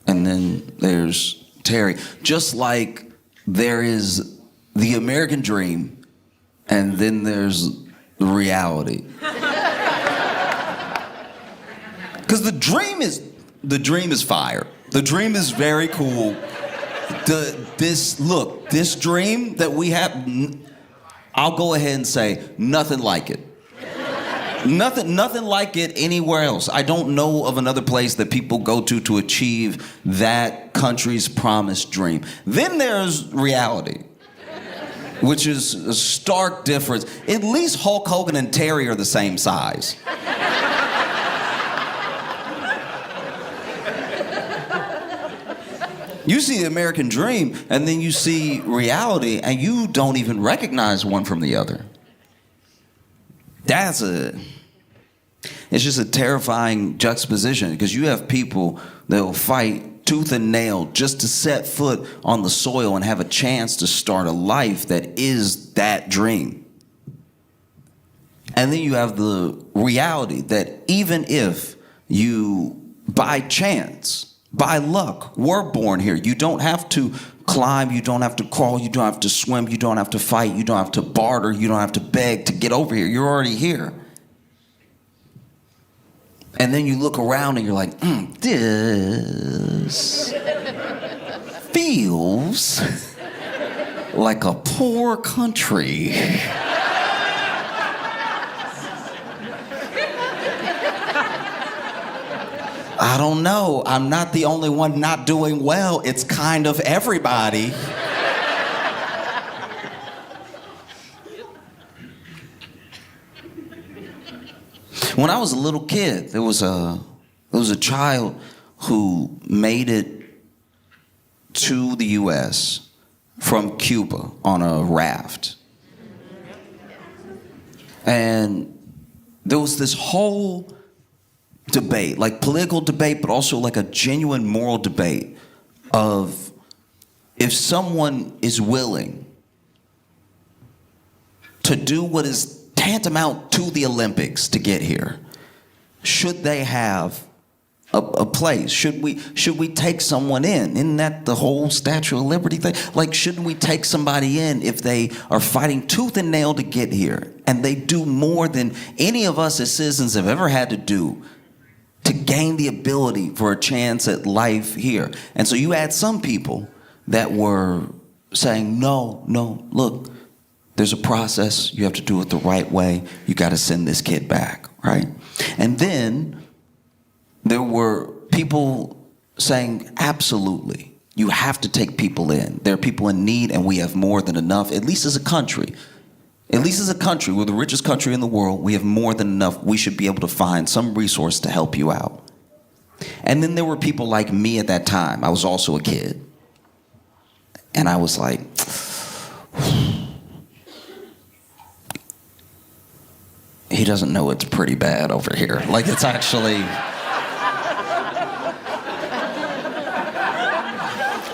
and then there's Terry. Just like there is the American dream, and then there's the reality. Because the dream is fire. The dream is very cool. This dream that we have, I'll go ahead and say nothing like it. Nothing like it anywhere else. I don't know of another place that people go to achieve that country's promised dream. Then there's reality, which is a stark difference. At least Hulk Hogan and Terry are the same size. You see the American dream, and then you see reality, and you don't even recognize one from the other. It's just a terrifying juxtaposition, because you have people that will fight tooth and nail just to set foot on the soil and have a chance to start a life that is that dream. And then you have the reality that even if you, by chance, by luck, were born here, you don't have to climb, you don't have to crawl, you don't have to swim, you don't have to fight, you don't have to barter, you don't have to beg to get over here. You're already here. And then you look around and you're like, this feels like a poor country. I don't know. I'm not the only one not doing well. It's kind of everybody. When I was a little kid, there was a child who made it to the U.S. from Cuba on a raft. And there was this whole debate, like political debate, but also like a genuine moral debate of if someone is willing to do what is tantamount to the Olympics to get here, should they have a place? Should we take someone in? Isn't that the whole Statue of Liberty thing? Like, shouldn't we take somebody in if they are fighting tooth and nail to get here, and they do more than any of us as citizens have ever had to do to gain the ability for a chance at life here? And so you had some people that were saying, no, look, there's a process. You have to do it the right way. You got to send this kid back, right? And then there were people saying, absolutely, you have to take people in. There are people in need, and we have more than enough, at least as a country. At least as a country, we're the richest country in the world. We have more than enough. We should be able to find some resource to help you out. And then there were people like me at that time. I was also a kid. And I was like, he doesn't know it's pretty bad over here. Like, it's actually...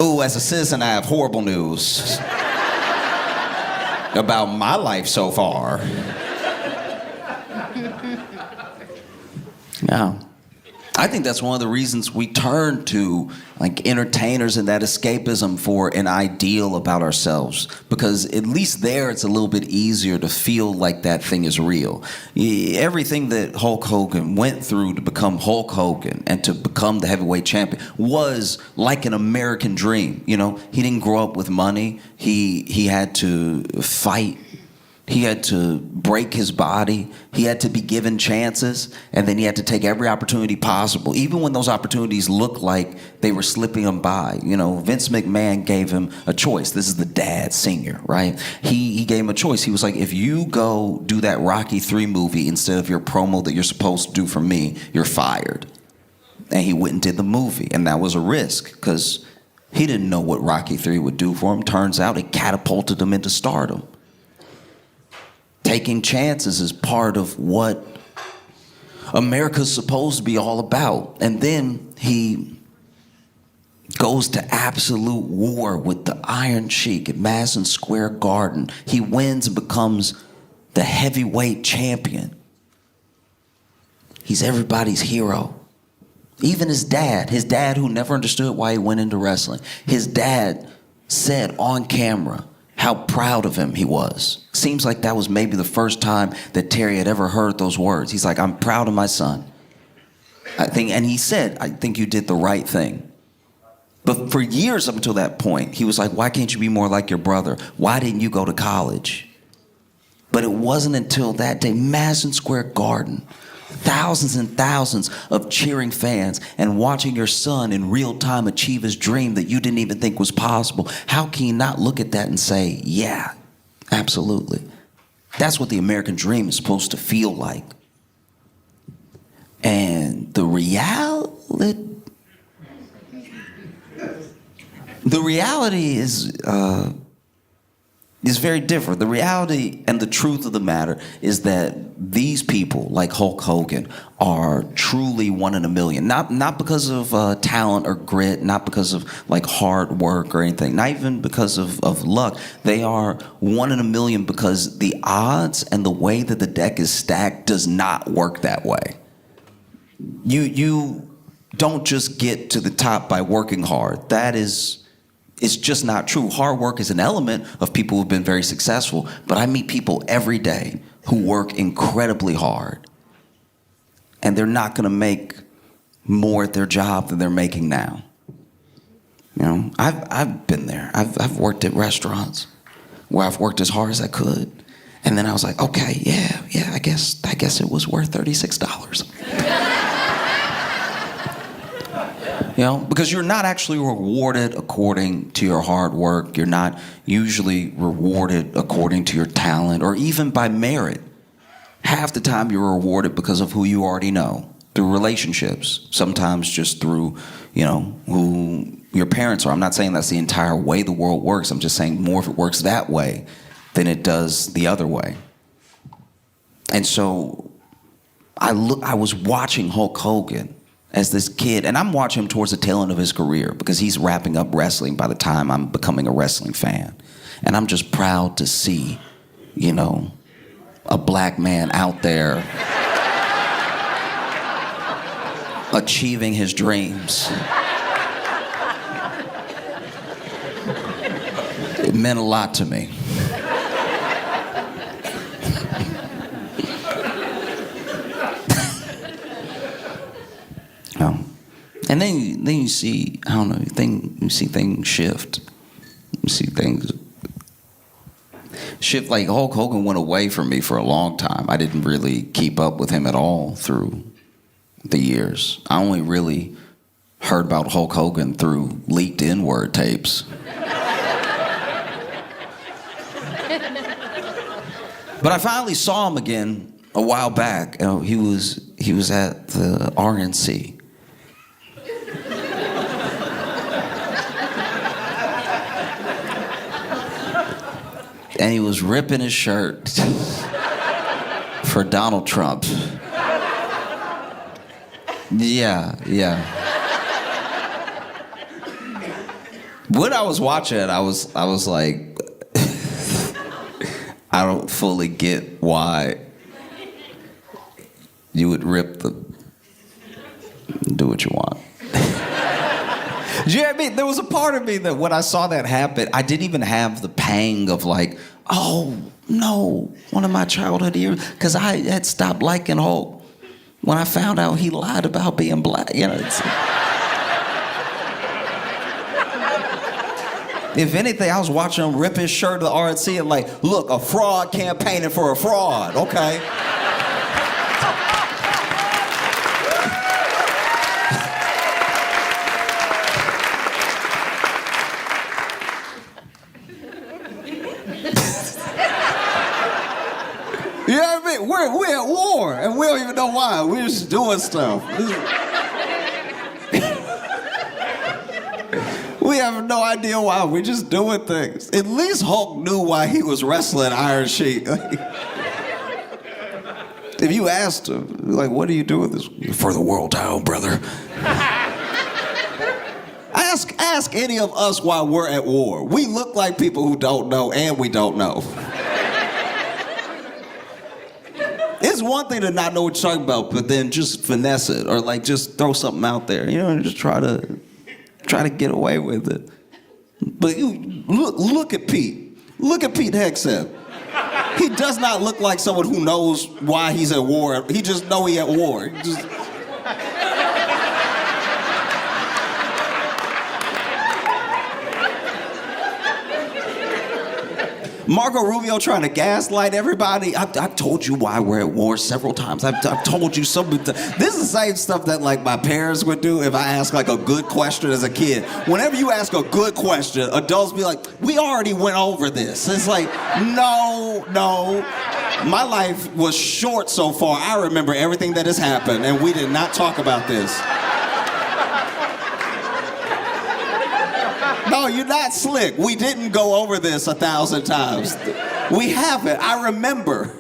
Ooh, as a citizen, I have horrible news about my life so far. Yeah. I think that's one of the reasons we turn to like entertainers and that escapism for an ideal about ourselves, because at least there it's a little bit easier to feel like that thing is real. Everything that Hulk Hogan went through to become Hulk Hogan and to become the heavyweight champion was like an American dream. You know, he didn't grow up with money. He had to fight. He had to break his body. He had to be given chances, and then he had to take every opportunity possible, even when those opportunities looked like they were slipping him by. You know, Vince McMahon gave him a choice. This is the dad senior, right? He gave him a choice. He was like, if you go do that Rocky III movie instead of your promo that you're supposed to do for me, you're fired. And he went and did the movie, and that was a risk, because he didn't know what Rocky III would do for him. Turns out it catapulted him into stardom. Taking chances is part of what America's supposed to be all about. And then he goes to absolute war with the Iron Sheik at Madison Square Garden. He wins and becomes the heavyweight champion. He's everybody's hero. Even his dad who never understood why he went into wrestling, his dad said on camera how proud of him he was. Seems like that was maybe the first time that Terry had ever heard those words. He's like, I'm proud of my son. And he said, I think you did the right thing. But for years up until that point, he was like, why can't you be more like your brother? Why didn't you go to college? But it wasn't until that day, Madison Square Garden, thousands and thousands of cheering fans and watching your son in real time achieve his dream that you didn't even think was possible. How can you not look at that and say, yeah, absolutely. That's what the American dream is supposed to feel like. And the reality is very different. The reality and the truth of the matter is that these people, like Hulk Hogan, are truly one in a million. Not because of talent or grit, not because of like hard work or anything, not even because of luck. They are one in a million because the odds and the way that the deck is stacked does not work that way. You don't just get to the top by working hard. It's just not true. Hard work is an element of people who've been very successful, but I meet people every day who work incredibly hard. and they're not going to make more at their job than they're making now. You know, I've been there. I've worked at restaurants where I've worked as hard as I could, and then I was like, okay, yeah, I guess it was worth $36. You know, because you're not actually rewarded according to your hard work. You're not usually rewarded according to your talent or even by merit. Half the time you're rewarded because of who you already know, through relationships, sometimes just through, you know, who your parents are. I'm not saying that's the entire way the world works. I'm just saying more if it works that way than it does the other way. And so I was watching Hulk Hogan as this kid, and I'm watching him towards the tail end of his career because he's wrapping up wrestling by the time I'm becoming a wrestling fan. And I'm just proud to see, you know, a black man out there achieving his dreams. It meant a lot to me. And then you see, I don't know, you see things shift. You see things shift. Like Hulk Hogan went away from me for a long time. I didn't really keep up with him at all through the years. I only really heard about Hulk Hogan through leaked N-word tapes. But I finally saw him again a while back. He was at the RNC. And he was ripping his shirt for Donald Trump. Yeah. When I was watching it, I was like, I don't fully get why you would rip do what you want. Do you know what I mean? There was a part of me that when I saw that happen, I didn't even have the pang of like, oh no, one of my childhood heroes, because I had stopped liking Hulk when I found out he lied about being black. You know, if anything, I was watching him rip his shirt to the RNC and like, look, a fraud campaigning for a fraud, okay? You know what I mean? We're at war, and we don't even know why. We're just doing stuff. We have no idea why. We're just doing things. At least Hulk knew why he was wrestling Iron Sheik. If you asked him, like, what do you do with this? For the world title, brother. Ask any of us why we're at war. We look like people who don't know, and we don't know. It's one thing to not know what you're talking about, but then just finesse it or like just throw something out there, you know, and just try to get away with it. But look at Pete. Look at Pete Hegseth. He does not look like someone who knows why he's at war. He just know he at war. Marco Rubio trying to gaslight everybody. I've told you why we're at war several times. I've told you so many times. This is the same stuff that like my parents would do if I asked like a good question as a kid. Whenever you ask a good question, adults be like, we already went over this. It's like, no. My life was short so far. I remember everything that has happened, and we did not talk about this. No, you're not slick. We didn't go over this 1,000 times. We haven't. I remember.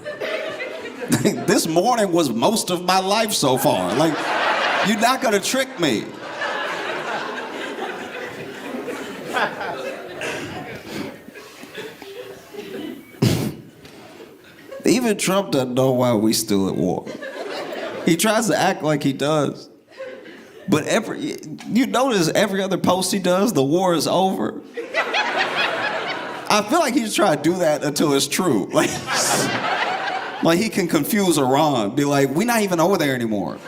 This morning was most of my life so far. Like, you're not gonna trick me. Even Trump doesn't know why we still at war. He tries to act like he does. But you notice every other post he does, the war is over. I feel like he's trying to do that until it's true. Like, Like, he can confuse Iran. Be like, we're not even over there anymore.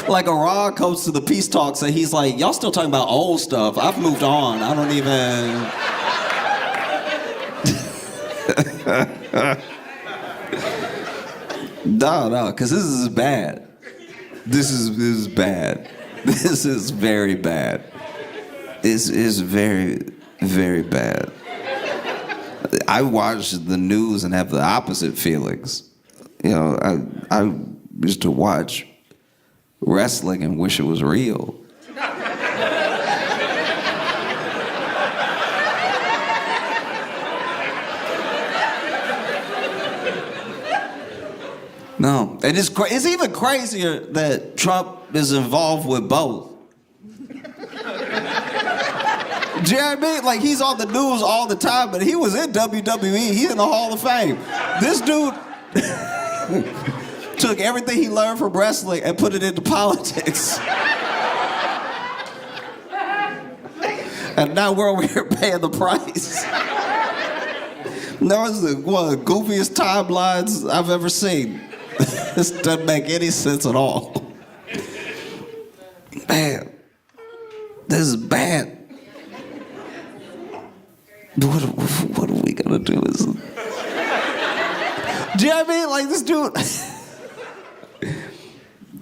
Like, Iran comes to the peace talks and he's like, y'all still talking about old stuff. I've moved on. I don't even... No, because this is bad. This is bad. This is very bad. This is very, very bad. I watch the news and have the opposite feelings. You know, I used to watch wrestling and wish it was real. No, and it's even crazier that Trump is involved with both. Do you know what I mean? Like, he's on the news all the time, but he was in WWE. He's in the Hall of Fame. This dude took everything he learned from wrestling and put it into politics. And now we're over here paying the price. That was one of the goofiest timelines I've ever seen. This doesn't make any sense at all. Man, this is bad. What are we gonna do? Do you know what I mean? Like, this dude.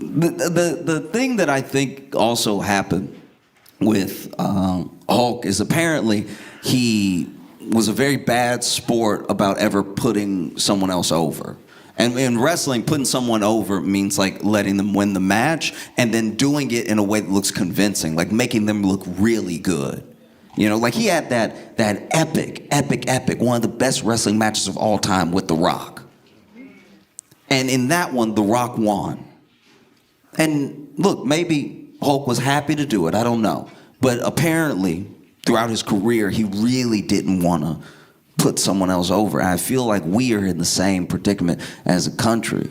The thing that I think also happened with Hulk is apparently he was a very bad sport about ever putting someone else over. And in wrestling, putting someone over means like letting them win the match and then doing it in a way that looks convincing, like making them look really good. You know, like he had that epic, one of the best wrestling matches of all time with The Rock. And in that one, The Rock won. And look, maybe Hulk was happy to do it, I don't know. But apparently, throughout his career, he really didn't want to put someone else over. I feel like we are in the same predicament as a country.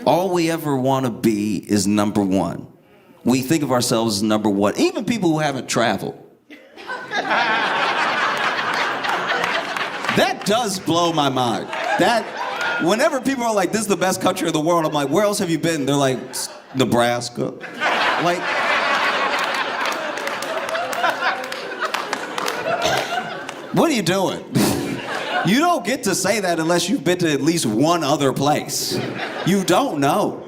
All we ever want to be is number one. We think of ourselves as number one, even people who haven't traveled. That does blow my mind. That, whenever people are like, this is the best country in the world, I'm like, where else have you been? They're like, Nebraska. Like, what are you doing? You don't get to say that unless you've been to at least one other place. You don't know.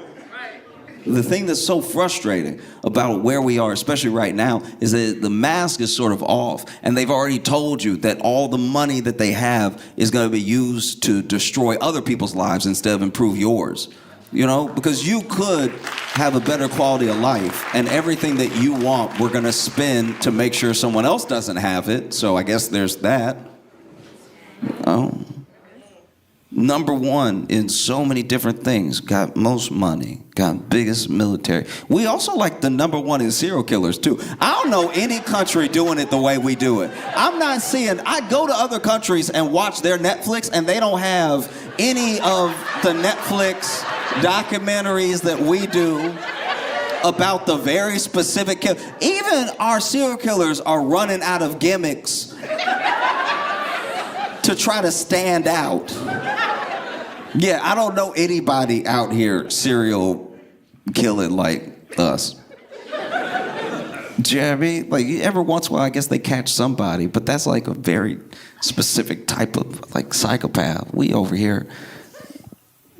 The thing that's so frustrating about where we are, especially right now, is that the mask is sort of off. And they've already told you that all the money that they have is going to be used to destroy other people's lives instead of improve yours. You know, because you could have a better quality of life, and everything that you want, we're gonna spend to make sure someone else doesn't have it. So I guess there's that. Number one in so many different things, got most money, got biggest military. We also like the number one in serial killers too. I don't know any country doing it the way we do it. I'm not seeing, I go to other countries and watch their Netflix and they don't have any of the Netflix documentaries that we do about the very specific kill. Even our serial killers are running out of gimmicks to try to stand out. Yeah, I don't know anybody out here serial killing like us. Do you know what I mean? Like, every once in a while, I guess they catch somebody, but that's like a very specific type of like psychopath. We over here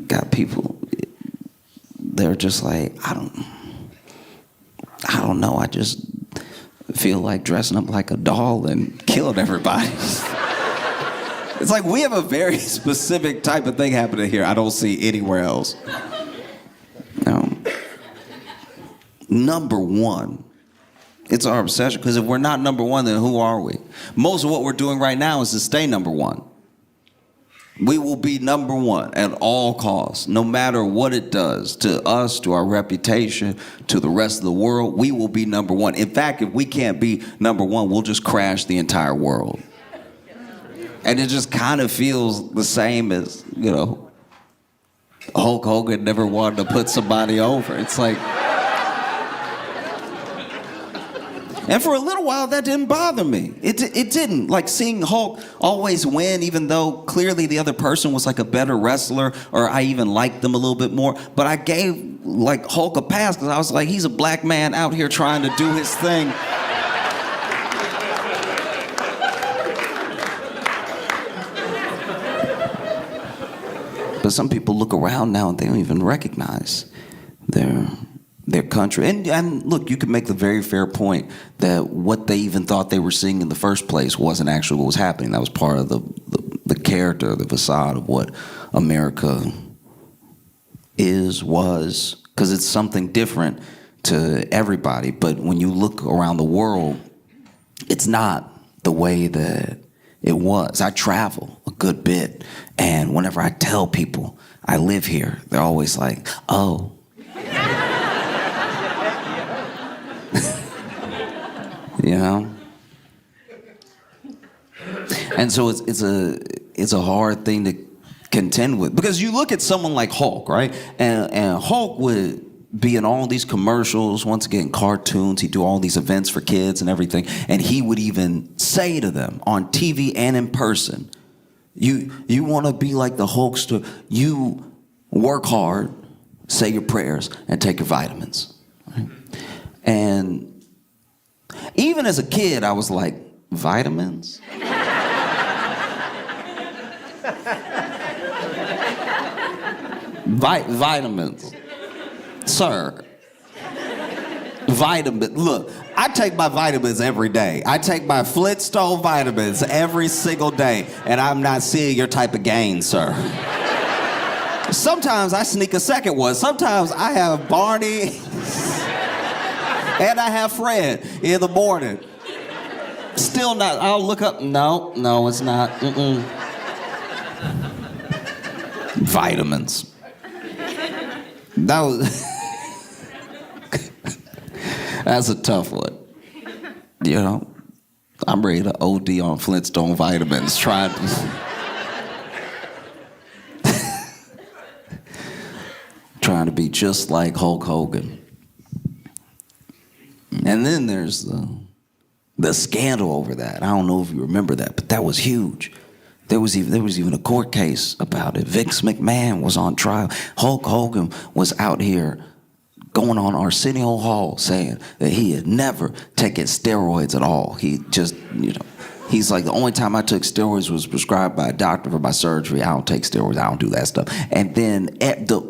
got people, they're just like, I don't know, I just feel like dressing up like a doll and killing everybody. It's like we have a very specific type of thing happening here I don't see anywhere else. Number one. It's our obsession, because if we're not number one, then who are we? Most of what we're doing right now is to stay number one. We will be number one at all costs, no matter what it does to us, to our reputation, to the rest of the world. We will be number one. In fact, if we can't be number one, we'll just crash the entire world. And it just kind of feels the same as, you know, Hulk Hogan never wanted to put somebody over. It's like, And for a little while, that didn't bother me. It didn't. Like seeing Hulk always win, even though clearly the other person was like a better wrestler, or I even liked them a little bit more. But I gave like Hulk a pass because I was like, he's a black man out here trying to do his thing. But some people look around now and they don't even recognize their country. And look, you could make the very fair point that what they even thought they were seeing in the first place wasn't actually what was happening. That was part of the character, the facade of what America was, because it's something different to everybody. But when you look around the world, it's not the way that it was. I travel a good bit, and whenever I tell people I live here, they're always like, oh. You know? And so it's a hard thing to contend with, because you look at someone like Hulk, right? And Hulk would be in all these commercials, once again, cartoons. He'd do all these events for kids and everything. And he would even say to them on TV and in person, you want to be like the Hulkster, you work hard, say your prayers, and take your vitamins. Right? And even as a kid, I was like, vitamins? Vitamins. Sir, look, I take my vitamins every day. I take my Flintstone vitamins every single day, and I'm not seeing your type of gain, sir. Sometimes I sneak a second one. Sometimes I have Barney and I have Fred in the morning. Still not, I'll look up, no, it's not, Vitamins. That was... That's a tough one. You know, I'm ready to OD on Flintstone vitamins, trying to be just like Hulk Hogan. And then there's the scandal over that. I don't know if you remember that, but that was huge. There was even a court case about it. Vince McMahon was on trial. Hulk Hogan was out here going on Arsenio Hall saying that he had never taken steroids at all. He just, he's like, the only time I took steroids was prescribed by a doctor for my surgery. I don't take steroids. I don't do that stuff. And then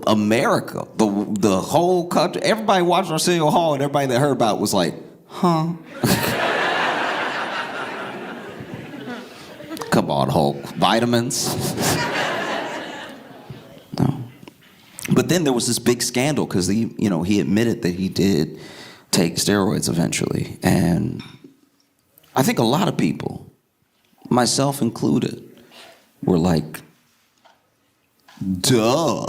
America, the whole country, everybody watched Arsenio Hall, and everybody that heard about it was like, huh? Come on, Hulk. Vitamins? No. But then there was this big scandal because he admitted that he did take steroids eventually. And I think a lot of people, myself included, were like, duh.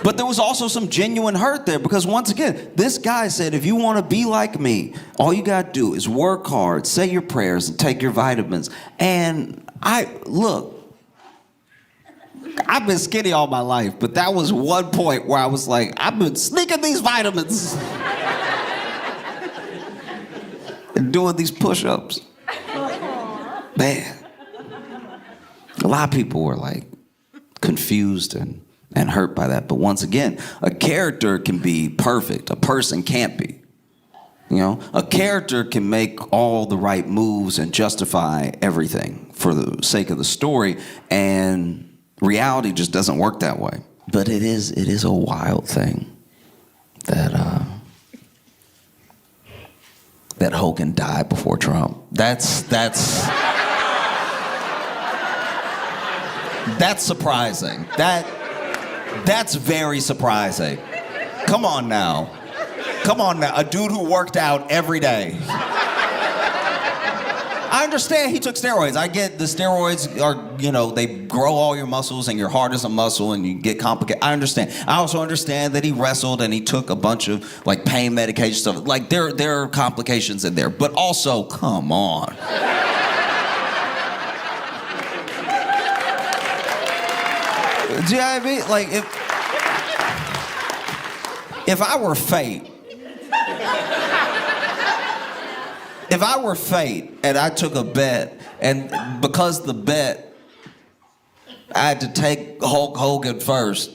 But there was also some genuine hurt there, because once again, this guy said, if you want to be like me, all you got to do is work hard, say your prayers, and take your vitamins. And look, I've been skinny all my life, but that was one point where I was like, I've been sneaking these vitamins and doing these push-ups. Man, a lot of people were like confused and hurt by that. But once again, a character can be perfect. A person can't be. A character can make all the right moves and justify everything for the sake of the story, and reality just doesn't work that way. But it is a wild thing that Hogan died before Trump. That's surprising. That's very surprising. Come on now. A dude who worked out every day. I understand he took steroids. I get the steroids are, they grow all your muscles and your heart is a muscle and you get complicated. I understand. I also understand that he wrestled and he took a bunch of pain medication stuff. Like there are complications in there. But also, come on. Do you know what I mean? if I were fate, and I took a bet, and because the bet, I had to take Hulk Hogan first,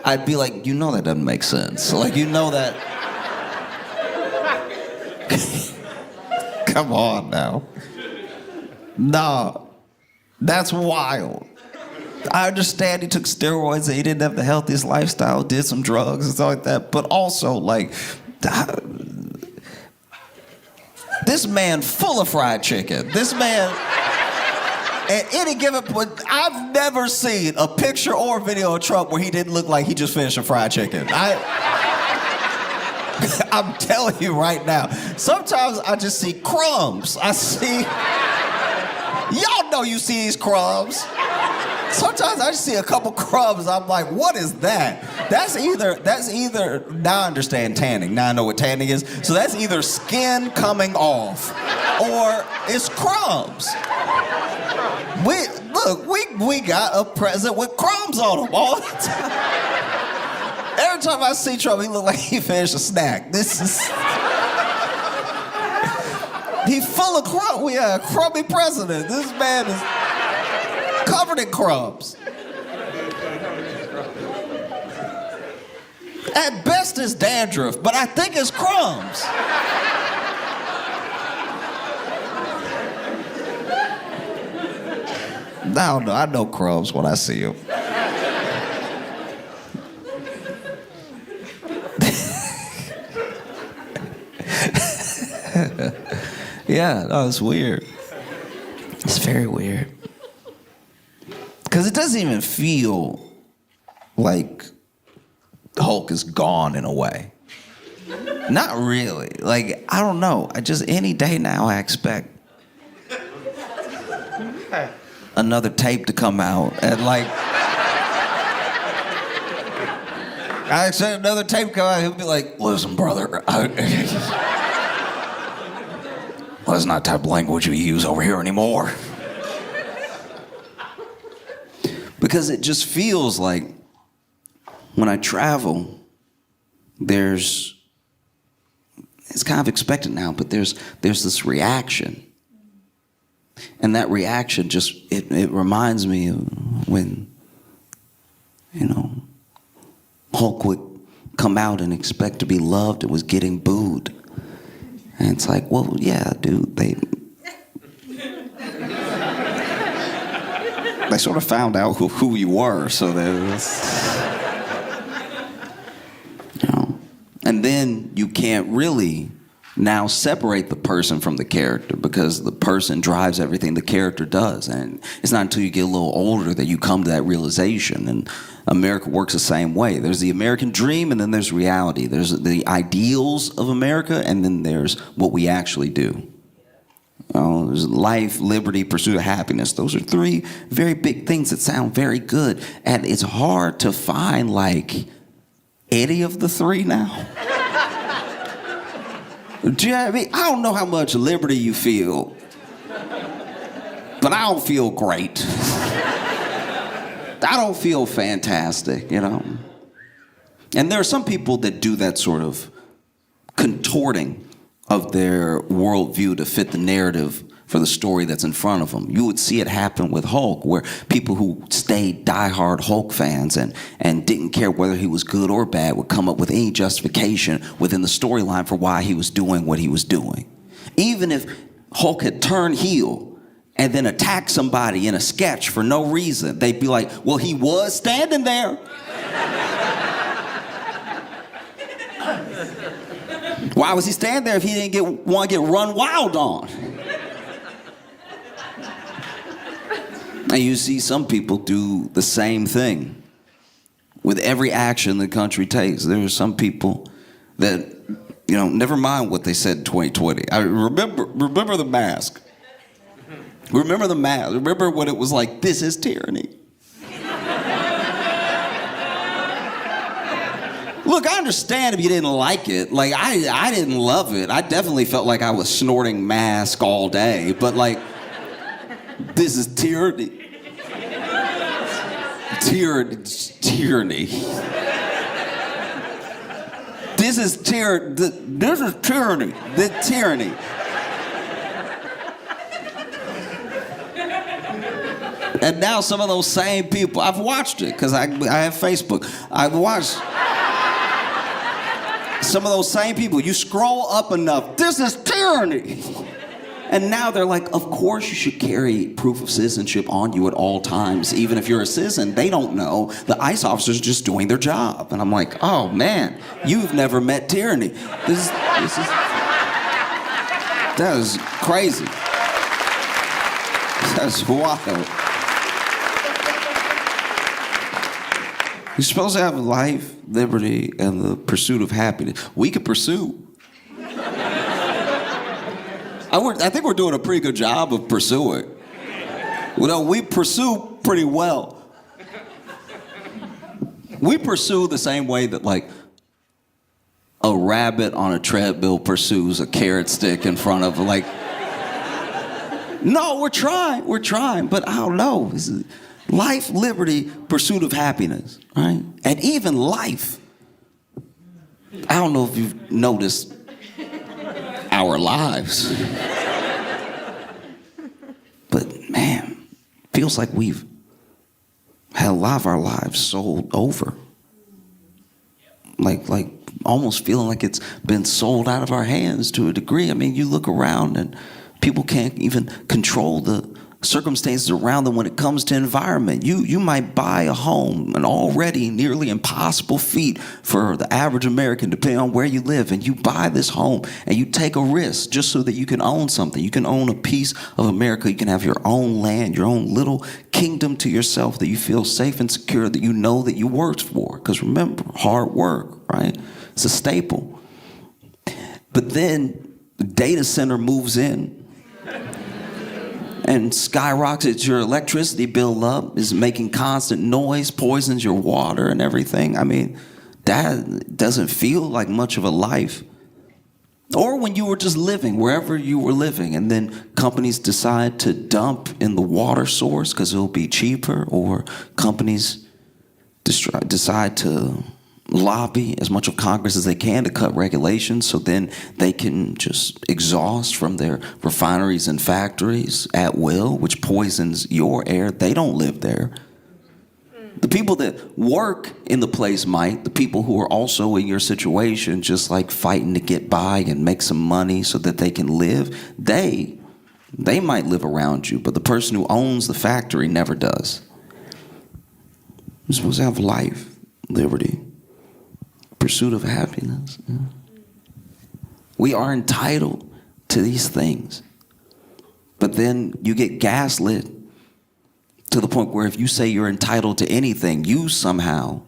I'd be like, you know that doesn't make sense. Like, you know that. Come on now. Nah, that's wild. I understand he took steroids and he didn't have the healthiest lifestyle, did some drugs and stuff like that, but also, like, this man full of fried chicken. This man, at any given point, I've never seen a picture or video of Trump where he didn't look like he just finished a fried chicken. I'm telling you right now, sometimes I just see crumbs. Y'all know you see these crumbs. Sometimes I just see a couple crumbs. I'm like, what is that? That's either, now I understand tanning. Now I know what tanning is. So that's either skin coming off or it's crumbs. We got a president with crumbs on him all the time. Every time I see Trump, he look like he finished a snack. He's full of crumbs. We have a crummy president. This man is covered in crumbs. At best it's dandruff, but I think it's crumbs. I don't know. I know crumbs when I see them. Yeah, no, it's weird. It's very weird. Because it doesn't even feel like Hulk is gone in a way. Not really. Like, I don't know. Any day now I expect another tape to come out. And like, I expect another tape to come out. He'll be like, listen, brother. That's not the type of language we use over here anymore. Because it just feels like when I travel, it's kind of expected now, but there's this reaction. And that reaction just, it reminds me of when, Hulk would come out and expect to be loved and was getting booed. And it's like, well, yeah, dude, they sort of found out who you were, so and then you can't really now separate the person from the character because the person drives everything the character does, and it's not until you get a little older that you come to that realization. And America works the same way. There's the American dream, and then there's reality. There's the ideals of America, and then there's what we actually do. There's life, liberty, pursuit of happiness. Those are three very big things that sound very good. And it's hard to find, like, any of the three now. Do you know what I mean? I don't know how much liberty you feel, but I don't feel great. I don't feel fantastic, And there are some people that do that sort of contorting of their worldview to fit the narrative for the story that's in front of them. You would see it happen with Hulk, where people who stayed diehard Hulk fans and didn't care whether he was good or bad would come up with any justification within the storyline for why he was doing what he was doing. Even if Hulk had turned heel and then attacked somebody in a sketch for no reason, they'd be like, well, he was standing there. Why was he standing there if he didn't want to get run wild on? And you see some people do the same thing with every action the country takes. There are some people that, never mind what they said in 2020. I remember the mask. Remember the mask. Remember when it was like, this is tyranny. Look, I understand if you didn't like it. Like, I didn't love it. I definitely felt like I was snorting mask all day. But, like, this is tyranny. Tyranny. This is tyranny. This is tyranny. The tyranny. And now some of those same people, I've watched it because I have Facebook. I've watched some of those same people. You scroll up enough, this is tyranny. And now they're like, of course you should carry proof of citizenship on you at all times. Even if you're a citizen, they don't know. The ICE officer's just doing their job. And I'm like, oh man, you've never met tyranny. That is crazy. That's wild. You're supposed to have life, liberty, and the pursuit of happiness. We could pursue. I think we're doing a pretty good job of pursuing. Well, we pursue pretty well. We pursue the same way that, like, a rabbit on a treadmill pursues a carrot stick in front of, like... No, we're trying, but I don't know. This is life, liberty, pursuit of happiness, right? And even life. I don't know if you've noticed our lives. But man, feels like we've had a lot of our lives sold over. Like almost feeling like it's been sold out of our hands to a degree. I mean, you look around and people can't even control the circumstances around them when it comes to environment. You might buy a home, an already nearly impossible feat for the average American, depending on where you live, and you buy this home and you take a risk just so that you can own something. You can own a piece of America. You can have your own land, your own little kingdom to yourself that you feel safe and secure, that you know that you worked for. Because remember, hard work, right? It's a staple. But then the data center moves in and skyrockets your electricity bill up, is making constant noise, poisons your water and everything. I mean, that doesn't feel like much of a life. Or when you were just living, wherever you were living, and then companies decide to dump in the water source because it'll be cheaper, or companies decide to lobby as much of Congress as they can to cut regulations so then they can just exhaust from their refineries and factories at will, which poisons your air. They don't live there. The people that work in the place might. The people who are also in your situation, just like fighting to get by and make some money so that they can live, they might live around you, but the person who owns the factory never does. You're supposed to have life, liberty, pursuit of happiness. Yeah. We are entitled to these things. But then you get gaslit to the point where if you say you're entitled to anything, you somehow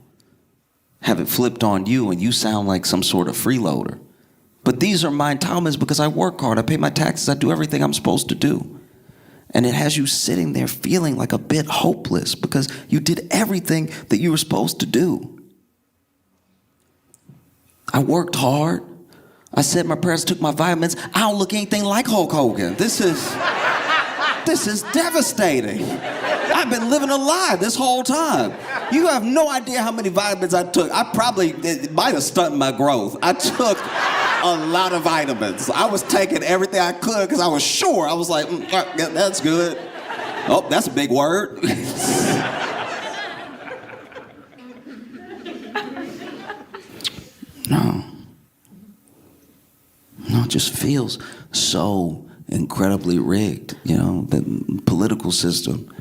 have it flipped on you and you sound like some sort of freeloader. But these are my entitlements because I work hard, I pay my taxes, I do everything I'm supposed to do. And it has you sitting there feeling like a bit hopeless because you did everything that you were supposed to do. I worked hard. I said my prayers, took my vitamins. I don't look anything like Hulk Hogan. This is devastating. I've been living a lie this whole time. You have no idea how many vitamins I took. It might have stunted my growth. I took a lot of vitamins. I was taking everything I could because I was sure. I was like, that's good. Oh, that's a big word. No, it just feels so incredibly rigged, you know, the political system,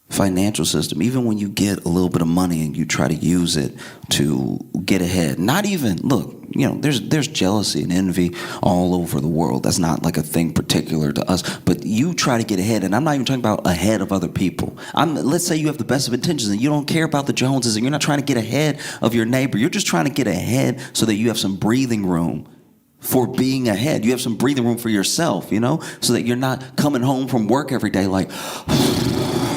financial system. Even when you get a little bit of money and you try to use it to get ahead, not even, look, you know, there's jealousy and envy all over the world. That's not like a thing particular to us, but you try to get ahead, and I'm not even talking about ahead of other people. Let's say you have the best of intentions and you don't care about the Joneses and you're not trying to get ahead of your neighbor. You're just trying to get ahead so that you have some breathing room for being ahead. You have some breathing room for yourself, you know, so that you're not coming home from work every day like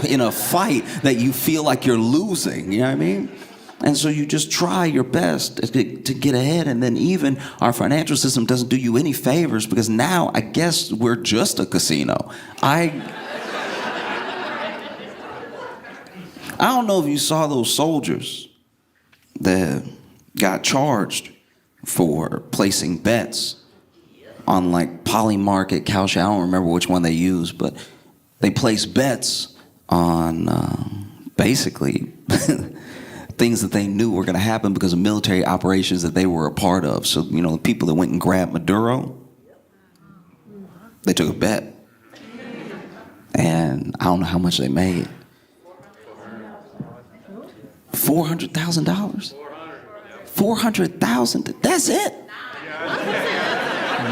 in a fight that you feel like you're losing, you know what I mean? And so you just try your best to get ahead, and then even our financial system doesn't do you any favors because now I guess we're just a casino. I don't know if you saw those soldiers that got charged for placing bets on like Polymarket, Kalshi. I don't remember which one they used, but they placed bets on basically things that they knew were going to happen because of military operations that they were a part of. So, you know, the people that went and grabbed Maduro, they took a bet. And I don't know how much they made. $400,000? 400,000? That's it?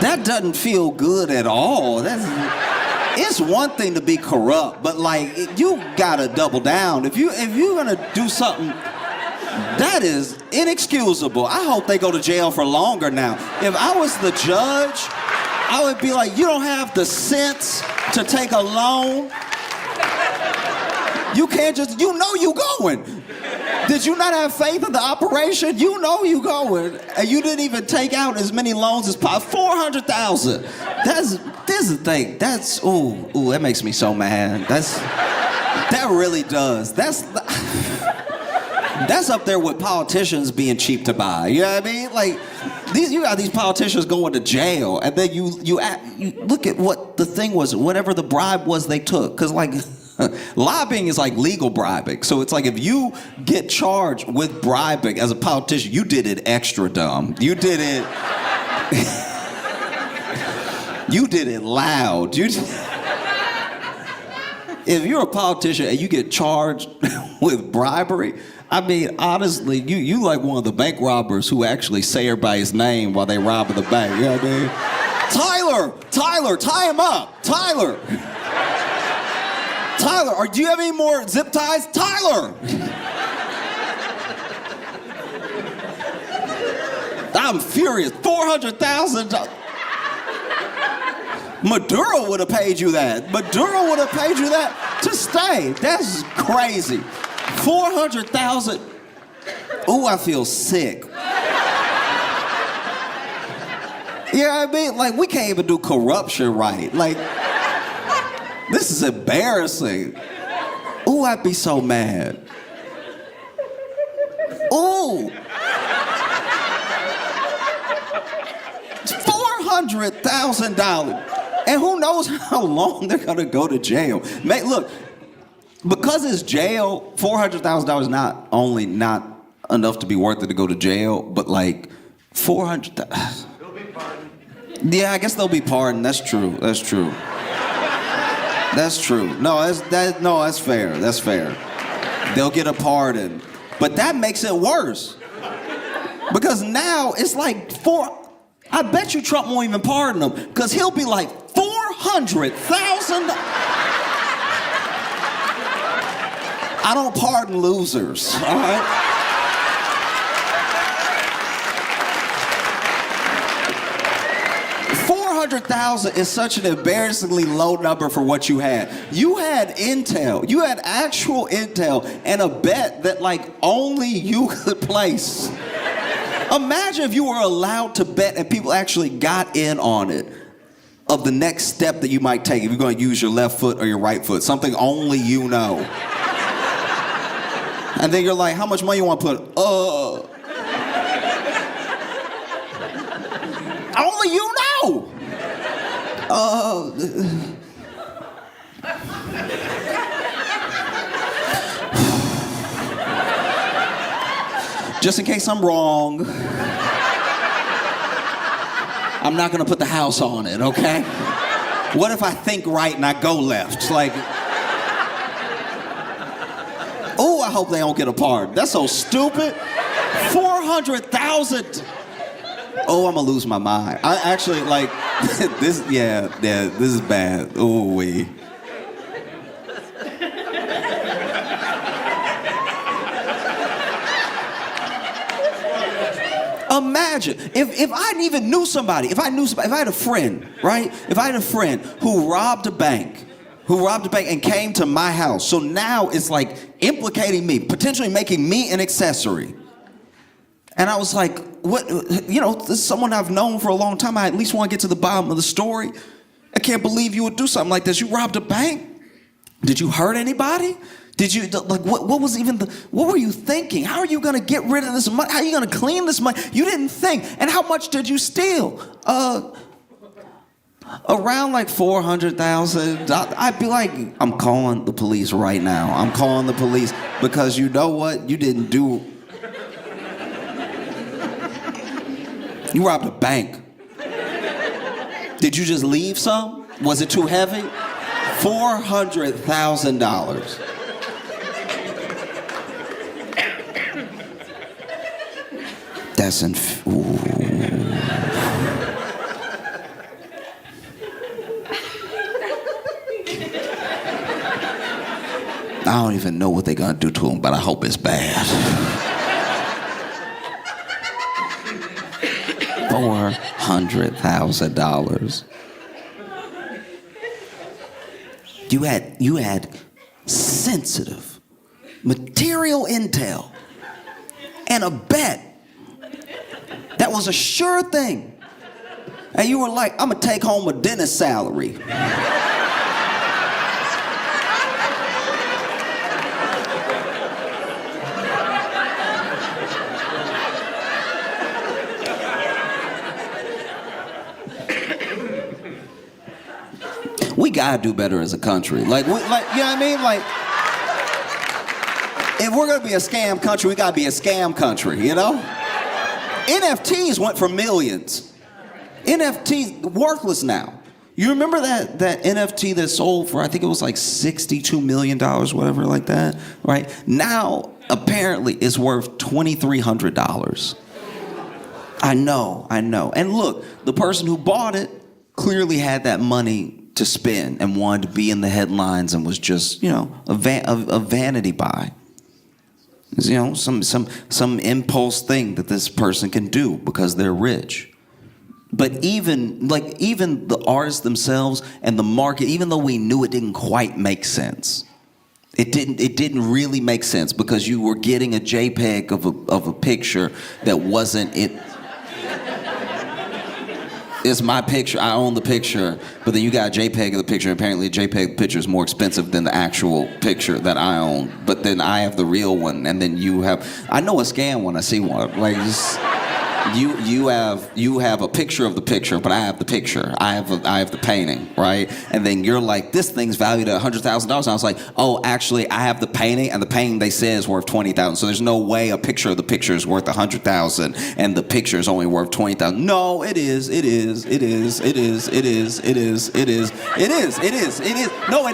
That doesn't feel good at all. It's one thing to be corrupt, but like you gotta double down. If you're gonna do something, that is inexcusable. I hope they go to jail for longer now. If I was the judge, I would be like, you don't have the sense to take a loan. You can't just, you know you going. Did you not have faith in the operation? You know you going, and you didn't even take out as many loans as possible. 400,000. This is the thing. That's that makes me so mad. That really does. That's up there with politicians being cheap to buy. You know what I mean? Like you got these politicians going to jail, and then you look at what the thing was, whatever the bribe was they took, because like. Lobbying is like legal bribing. So it's like if you get charged with bribing as a politician, you did it extra dumb. You did it. You did it loud. If you're a politician and you get charged with bribery, I mean, honestly, you like one of the bank robbers who actually say everybody's name while they rob the bank. You know what I mean? Tyler, tie him up. Tyler, do you have any more zip ties? Tyler! I'm furious. $400,000. Maduro would have paid you that. Maduro would have paid you that to stay. That's crazy. 400,000. Ooh, I feel sick. You know what I mean? Like, we can't even do corruption right. Like, this is embarrassing. Ooh, I'd be so mad. Ooh. $400,000. And who knows how long they're gonna go to jail. Look, because it's jail, $400,000 not only not enough to be worth it to go to jail, but like 400,000. They'll be pardoned. Yeah, I guess they'll be pardoned. That's true. No, that's fair. That's fair. They'll get a pardon. But that makes it worse. Because now it's like I bet you Trump won't even pardon him. Because he'll be like, 400,000? I don't pardon losers, all right? $400,000 is such an embarrassingly low number for what you had. You had intel. You had actual intel and a bet that like only you could place. Imagine if you were allowed to bet and people actually got in on it of the next step that you might take if you're going to use your left foot or your right foot, something only you know. And then you're like, how much money you want to put? Only you know. Just in case I'm wrong, I'm not gonna put the house on it, okay? What if I think right and I go left? Like, oh, I hope they don't get a pardon. That's so stupid. 400,000. Oh, I'm gonna lose my mind. I actually like this. Yeah, this is bad. Ooh wee. Imagine if I even knew somebody. If I had a friend, right? If I had a friend who robbed a bank and came to my house. So now it's like implicating me, potentially making me an accessory. And I was like, what, you know, this is someone I've known for a long time. I at least want to get to the bottom of the story. I can't believe you would do something like this. You robbed a bank? Did you hurt anybody? Did you, like, what was even what were you thinking? How are you going to get rid of this money? How are you going to clean this money? You didn't think. And how much did you steal? Around like $400,000. I'd be like, I'm calling the police right now. I'm calling the police because you know what? You didn't do. You robbed a bank. Did you just leave some? Was it too heavy? $400,000. That's ooh. I don't even know what they're gonna do to him, but I hope it's bad. $400,000. You had sensitive, material intel and a bet that was a sure thing. And you were like, I'm gonna take home a dentist salary. We gotta do better as a country. Like, you know what I mean? Like, if we're gonna be a scam country, we gotta be a scam country, you know? NFTs went for millions. NFTs, worthless now. You remember that NFT that sold for, I think it was like $62 million, whatever like that, right? Now, apparently, it's worth $2,300. I know. And look, the person who bought it clearly had that money to spend and wanted to be in the headlines and was just, a vanity buy. Some impulse thing that this person can do because they're rich. But even the artists themselves and the market, even though we knew it didn't quite make sense, it didn't really make sense because you were getting a JPEG of a picture that wasn't it. It's my picture. I own the picture, but then you got a JPEG of the picture. Apparently, a JPEG picture is more expensive than the actual picture that I own. But then I have the real one, and then you have. I know a scam when I see one. Like you have a picture of the picture, but I have the picture. I have the painting, right? And then you're like, this thing's valued at $100,000. And I was like, oh, actually, I have the painting, and the painting they say is worth $20,000. So there's no way a picture of the picture is worth $100,000, and the picture is only worth $20,000. No, it is. No, it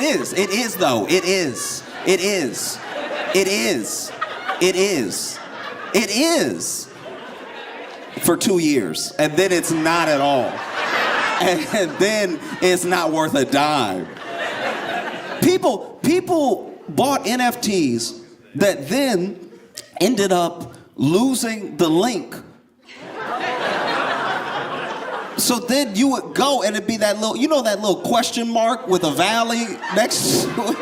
is. It is, though. It is. For 2 years, and then it's not at all. And then it's not worth a dime. People bought NFTs that then ended up losing the link. So then you would go and it'd be that little, that little question mark with a valley next to it?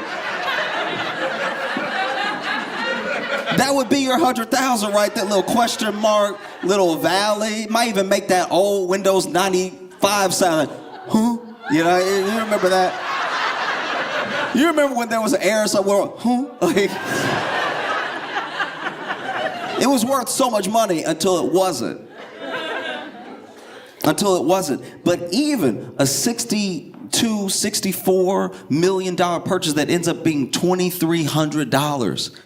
That would be your 100,000, right? That little question mark, little valley. Might even make that old Windows 95 sound like, huh? You remember that? You remember when there was an error somewhere, huh? Like, it was worth so much money until it wasn't. But even a $64 million purchase that ends up being $2,300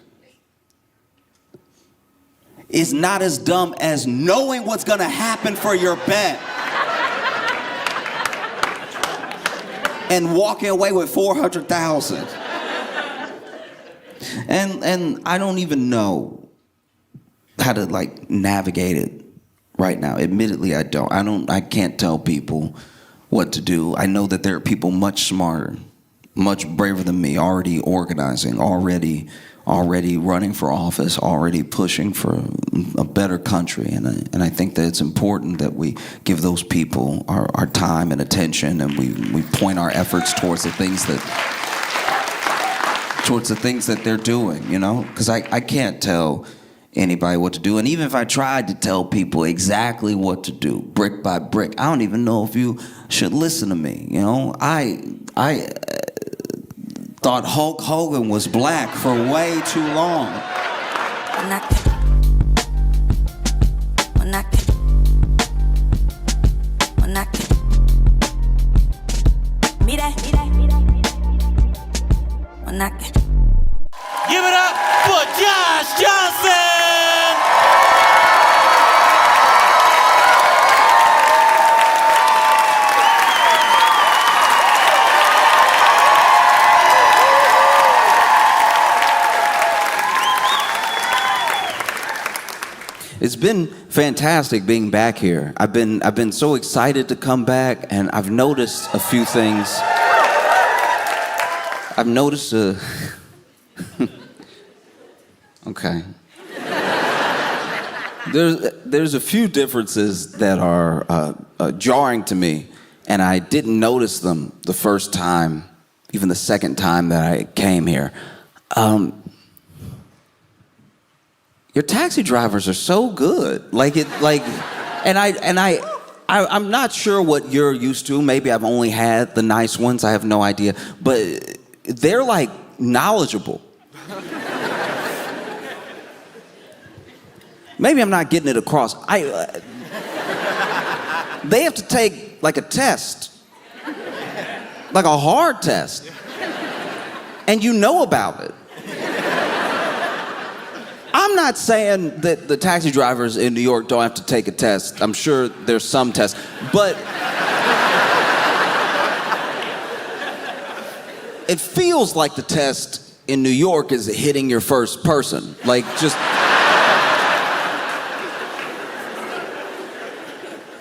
is not as dumb as knowing what's gonna happen for your bet and walking away with $400,000. And I don't even know how to navigate it right now. Admittedly, I don't. I can't tell people what to do. I know that there are people much smarter, much braver than me, already organizing, already running for office, already pushing for a better country. And I think that it's important that we give those people our time and attention, and we point our efforts towards the things that they're doing, Because I can't tell anybody what to do. And even if I tried to tell people exactly what to do, brick by brick, I don't even know if you should listen to me, I thought Hulk Hogan was black for way too long. Give it up for Josh Johnson! It's been fantastic being back here. I've been so excited to come back, and I've noticed a few things. I've noticed okay. There's a few differences that are jarring to me, and I didn't notice them the first time, even the second time that I came here. Your taxi drivers are so good. I'm not sure what you're used to. Maybe I've only had the nice ones. I have no idea. But they're like knowledgeable. Maybe I'm not getting it across. They have to take like a test, like a hard test, and you know about it. I'm not saying that the taxi drivers in New York don't have to take a test. I'm sure there's some tests, but it feels like the test in New York is hitting your first person. Like, just...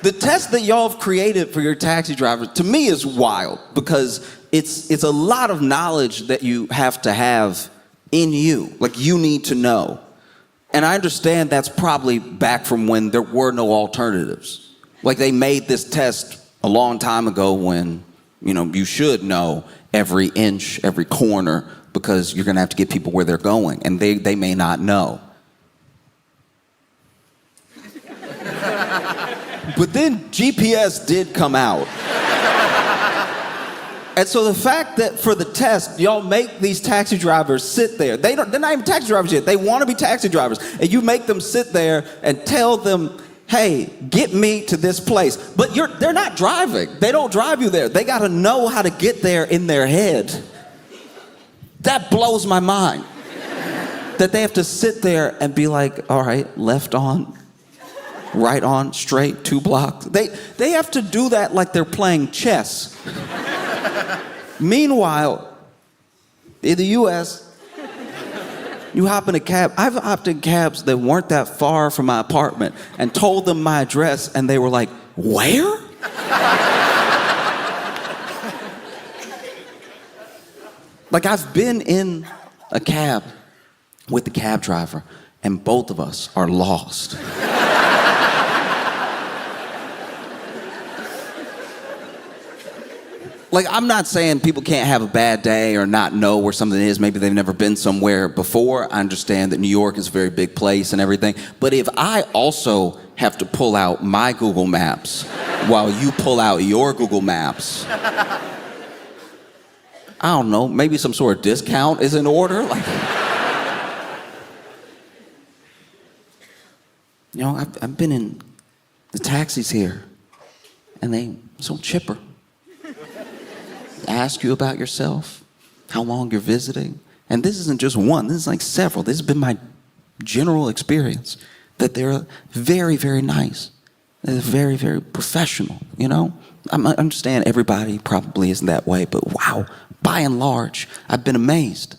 The test that y'all have created for your taxi drivers, to me, is wild, because it's a lot of knowledge that you have to have in you. Like, you need to know. And I understand that's probably back from when there were no alternatives. Like, they made this test a long time ago when, you should know every inch, every corner, because you're gonna have to get people where they're going, and they may not know. But then GPS did come out. And so the fact that for the test, y'all make these taxi drivers sit there. They're not even taxi drivers yet. They want to be taxi drivers. And you make them sit there and tell them, hey, get me to this place. But they're not driving. They don't drive you there. They got to know how to get there in their head. That blows my mind. That they have to sit there and be like, all right, left on, right on, straight, 2 blocks. They have to do that like they're playing chess. Meanwhile, in the U.S., you hop in a cab. I've hopped in cabs that weren't that far from my apartment and told them my address, and they were like, where? Like, I've been in a cab with the cab driver, and both of us are lost. Like, I'm not saying people can't have a bad day or not know where something is. Maybe they've never been somewhere before. I understand that New York is a very big place and everything. But if I also have to pull out my Google Maps while you pull out your Google Maps, I don't know, maybe some sort of discount is in order? Like, I've been in the taxis here, and they're so chipper. Ask you about yourself, how long you're visiting. And this isn't just one, this is like several. This has been my general experience, that they're very, very nice. They're very, very professional, I understand everybody probably isn't that way, but wow, by and large, I've been amazed.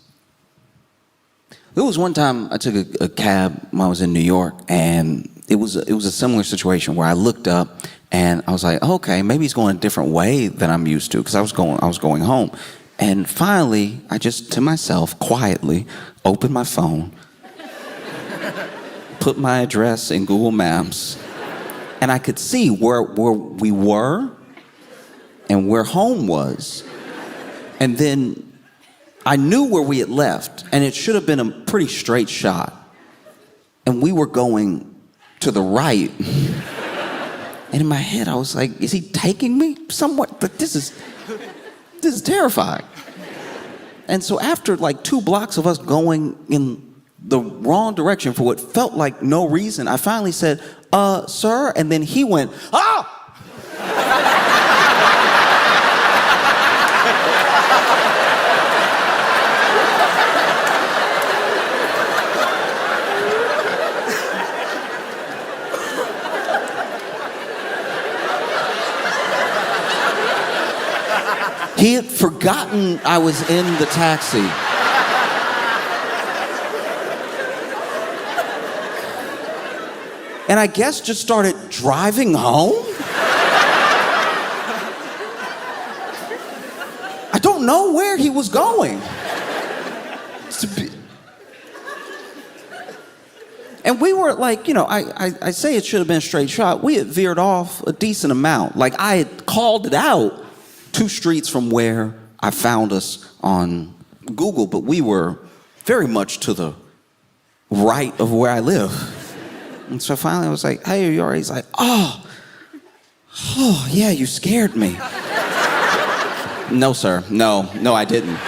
There was one time I took a cab when I was in New York, and it was a similar situation where I looked up and I was like, okay, maybe he's going a different way than I'm used to, because I was going home. And finally, I just, to myself, quietly, opened my phone, put my address in Google Maps, and I could see where we were and where home was. And then I knew where we had left, and it should have been a pretty straight shot. And we were going to the right. And in my head, I was like, is he taking me somewhere? But this is terrifying. And so after like 2 blocks of us going in the wrong direction for what felt like no reason, I finally said, sir, and then he went, oh! He had forgotten I was in the taxi. And I guess just started driving home? I don't know where he was going. And we were like, you know, I say it should have been a straight shot. We had veered off a decent amount. Like I had called it out 2 streets from where I found us on Google, but we were very much to the right of where I live. And so finally I was like, hey, are you all right? He's like, oh, yeah, you scared me. No, sir. No, I didn't.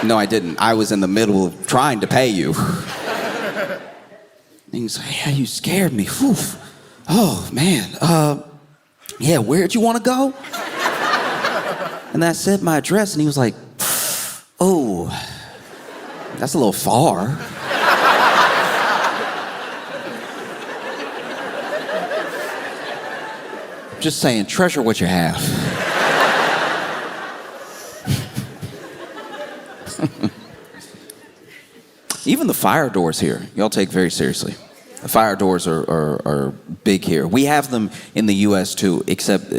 No, I didn't. I was in the middle of trying to pay you. And he's like, yeah, you scared me. Whew. Oh, man. Yeah, where'd you want to go? And I said my address, and he was like, oh, that's a little far. Just saying, treasure what you have. Even the fire doors here, y'all take very seriously. The fire doors are big here. We have them in the U.S. too, except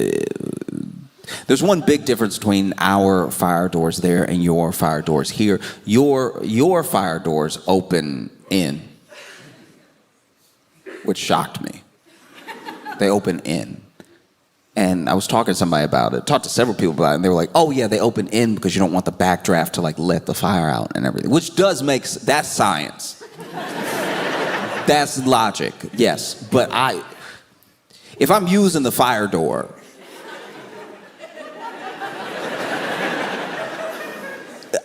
there's one big difference between our fire doors there and your fire doors here. Your fire doors open in, which shocked me. They open in. And I was talking to somebody about it, talked to several people about it, and they were like, oh yeah, they open in because you don't want the backdraft to like let the fire out and everything, which does make, that's science. That's logic, yes. But if I'm using the fire door,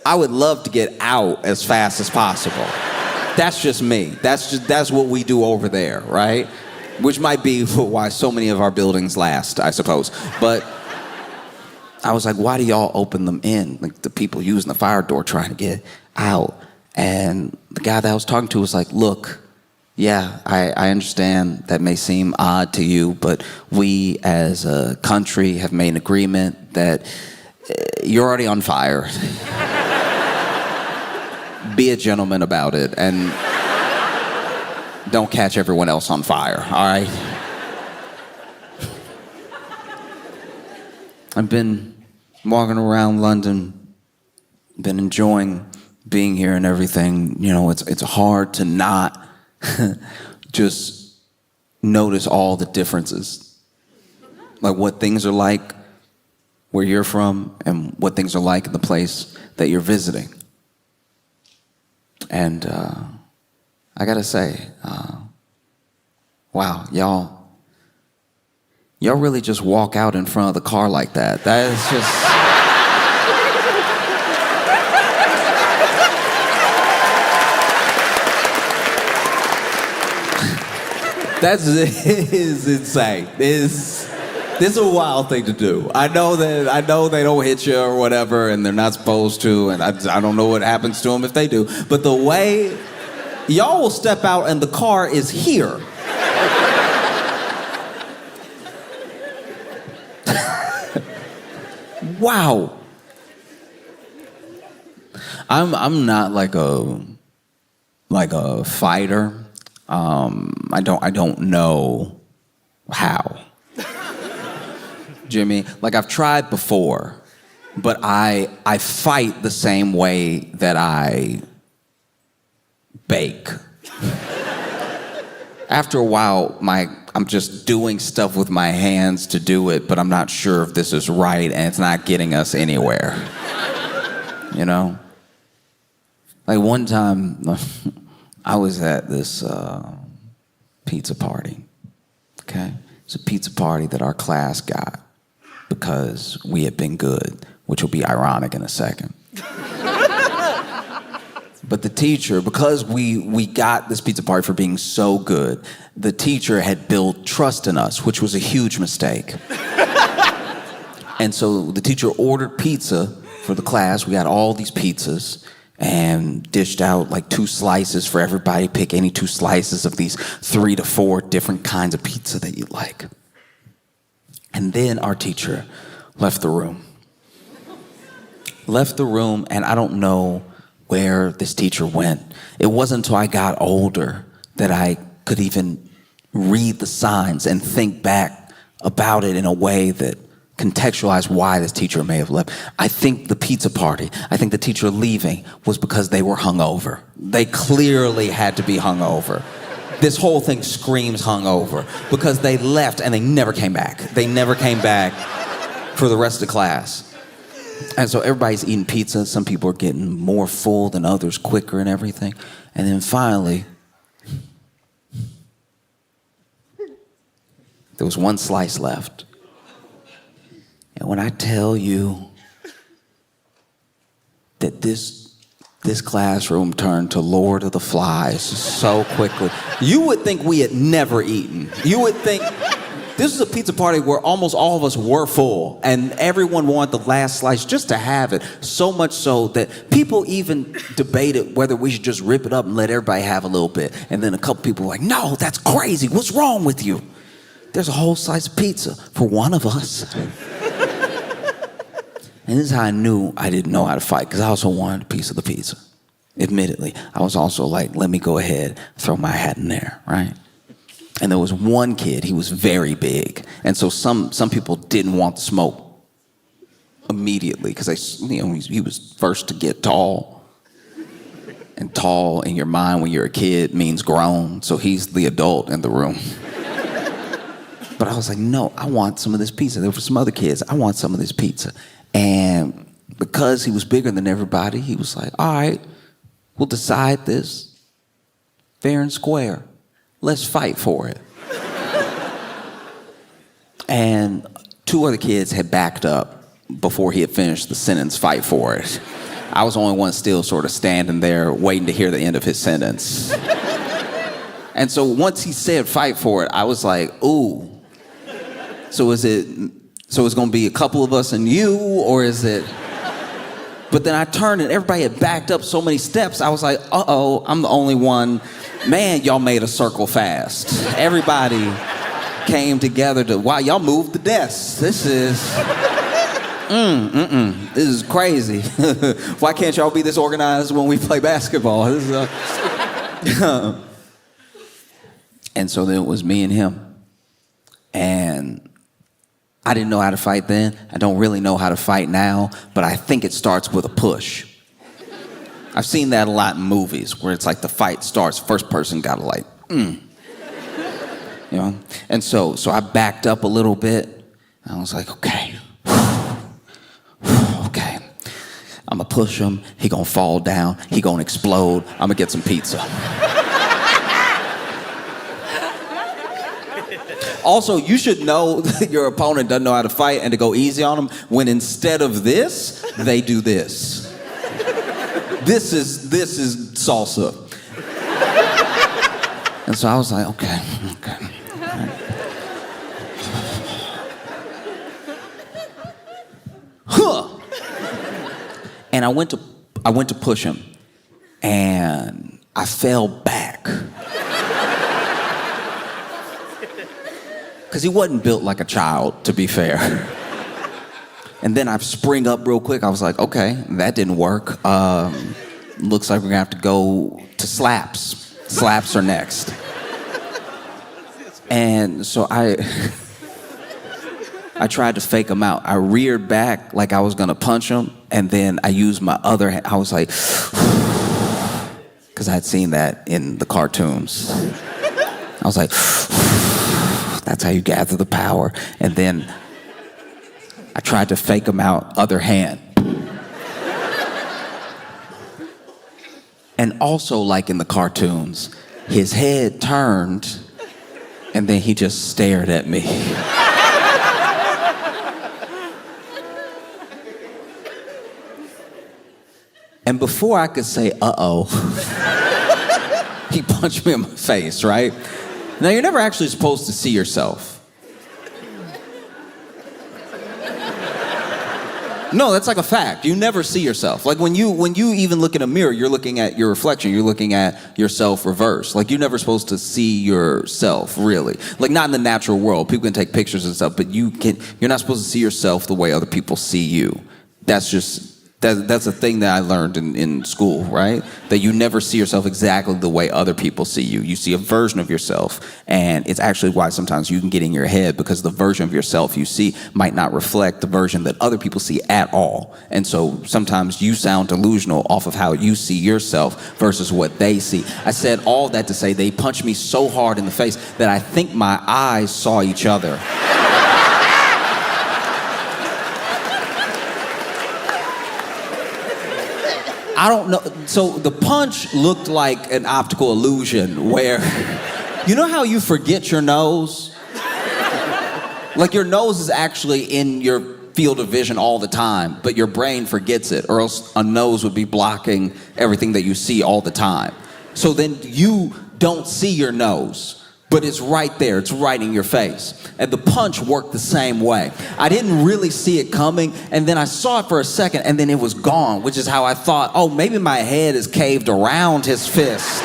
I would love to get out as fast as possible. That's just me. That's what we do over there, right? Which might be why so many of our buildings last, I suppose. But I was like, why do y'all open them in? Like the people using the fire door trying to get out. And the guy that I was talking to was like, look, yeah, I understand that may seem odd to you, but we as a country have made an agreement that you're already on fire. Be a gentleman about it and don't catch everyone else on fire, all right? I've been walking around London, been enjoying being here and everything. You know, it's hard to not just notice all the differences. Like what things are like where you're from and what things are like in the place that you're visiting. And I gotta say, wow, y'all really just walk out in front of the car like that. That is just... That is insane. This is a wild thing to do. I know they don't hit you or whatever, and they're not supposed to, and I don't know what happens to them if they do. But the way y'all will step out and the car is here. Wow. I'm not like a fighter. I don't know how. Jimmy, like I've tried before, but I fight the same way that I bake. After a while, I'm just doing stuff with my hands to do it, but I'm not sure if this is right and it's not getting us anywhere. You know? Like one time, I was at this pizza party, okay? It's a pizza party that our class got because we had been good, which will be ironic in a second. But the teacher, because we got this pizza party for being so good, the teacher had built trust in us, which was a huge mistake. And so the teacher ordered pizza for the class. We got all these pizzas and dished out like 2 slices for everybody. Pick any 2 slices of these 3 to 4 different kinds of pizza that you like. And then our teacher left the room. And I don't know where this teacher went. It wasn't until I got older that I could even read the signs and think back about it in a way that contextualized why this teacher may have left. I think the pizza party, I think the teacher leaving was because they were hungover. They clearly had to be hungover. This whole thing screams hungover because they left and they never came back. They never came back for the rest of the class. And so everybody's eating pizza. Some people are getting more full than others quicker and everything. And then finally, there was 1 slice left. And when I tell you that this classroom turned to Lord of the Flies so quickly, you would think we had never eaten. You would think this was a pizza party where almost all of us were full, and everyone wanted the last slice just to have it, so much so that people even debated whether we should just rip it up and let everybody have a little bit. And then a couple people were like, no, that's crazy. What's wrong with you? There's a whole slice of pizza for one of us. And this is how I knew I didn't know how to fight, because I also wanted a piece of the pizza. Admittedly, I was also like, let me go ahead, throw my hat in there, right? And there was one kid, he was very big. And so some people didn't want the smoke immediately, because he was first to get tall. And tall in your mind when you're a kid means grown, so he's the adult in the room. But I was like, no, I want some of this pizza. There were some other kids, I want some of this pizza. And because he was bigger than everybody, he was like, all right, we'll decide this fair and square. Let's fight for it. And 2 other kids had backed up before he had finished the sentence, fight for it. I was the only one still sort of standing there waiting to hear the end of his sentence. And so once he said fight for it, I was like, ooh. So it's gonna be a couple of us and you, or is it? But then I turned and everybody had backed up so many steps, I was like, uh-oh, I'm the only one. Man, y'all made a circle fast. Everybody came together to, wow, y'all moved the desks. This is, this is crazy. Why can't y'all be this organized when we play basketball? This is, And so then it was me and him. And I didn't know how to fight then. I don't really know how to fight now, but I think it starts with a push. I've seen that a lot in movies where it's like the fight starts, first person gotta like, you know? And so I backed up a little bit. I was like, okay. Okay. I'm gonna push him. He gonna fall down. He gonna explode. I'm gonna get some pizza. Also, you should know that your opponent doesn't know how to fight and to go easy on them when instead of this, they do this. This is salsa. And so I was like, okay. Huh. And I went to push him, and I fell back. Because he wasn't built like a child, to be fair. And then I spring up real quick. I was like, okay, that didn't work. Looks like we're gonna have to go to slaps. Slaps are next. And so I tried to fake him out. I reared back like I was gonna punch him, and then I used my other hand. I was like, because I had seen that in the cartoons. I was like, that's how you gather the power. And then I tried to fake him out, other hand. And also, like in the cartoons, his head turned, and then he just stared at me. And before I could say, uh-oh, he punched me in my face, right? Now, you're never actually supposed to see yourself. No, that's like a fact. You never see yourself. Like when you even look in a mirror, you're looking at your reflection. You're looking at yourself reversed. Like you're never supposed to see yourself, really. Like not in the natural world. People can take pictures and stuff, but you're not supposed to see yourself the way other people see you. That's a thing that I learned in school, right? That you never see yourself exactly the way other people see you. You see a version of yourself, and it's actually why sometimes you can get in your head, because the version of yourself you see might not reflect the version that other people see at all. And so sometimes you sound delusional off of how you see yourself versus what they see. I said all that to say they punched me so hard in the face that I think my eyes saw each other. I don't know. So the punch looked like an optical illusion where, you know how you forget your nose? Like your nose is actually in your field of vision all the time, but your brain forgets it, or else a nose would be blocking everything that you see all the time. So then you don't see your nose, but it's right there. It's right in your face. And the punch worked the same way. I didn't really see it coming, and then I saw it for a second, and then it was gone, which is how I thought, oh, maybe my head is caved around his fist.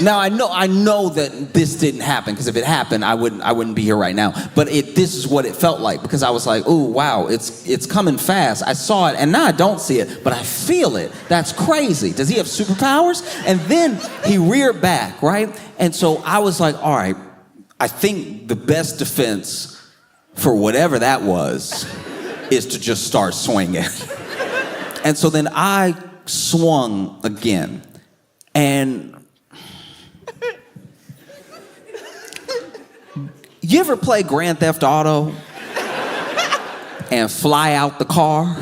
Now, I know that this didn't happen, because if it happened, I wouldn't be here right now. But this is what it felt like, because I was like, ooh, wow, it's coming fast. I saw it, and now I don't see it, but I feel it. That's crazy. Does he have superpowers? And then he reared back, right? And so I was like, all right, I think the best defense for whatever that was is to just start swinging. And so then I swung again, and you ever play Grand Theft Auto and fly out the car?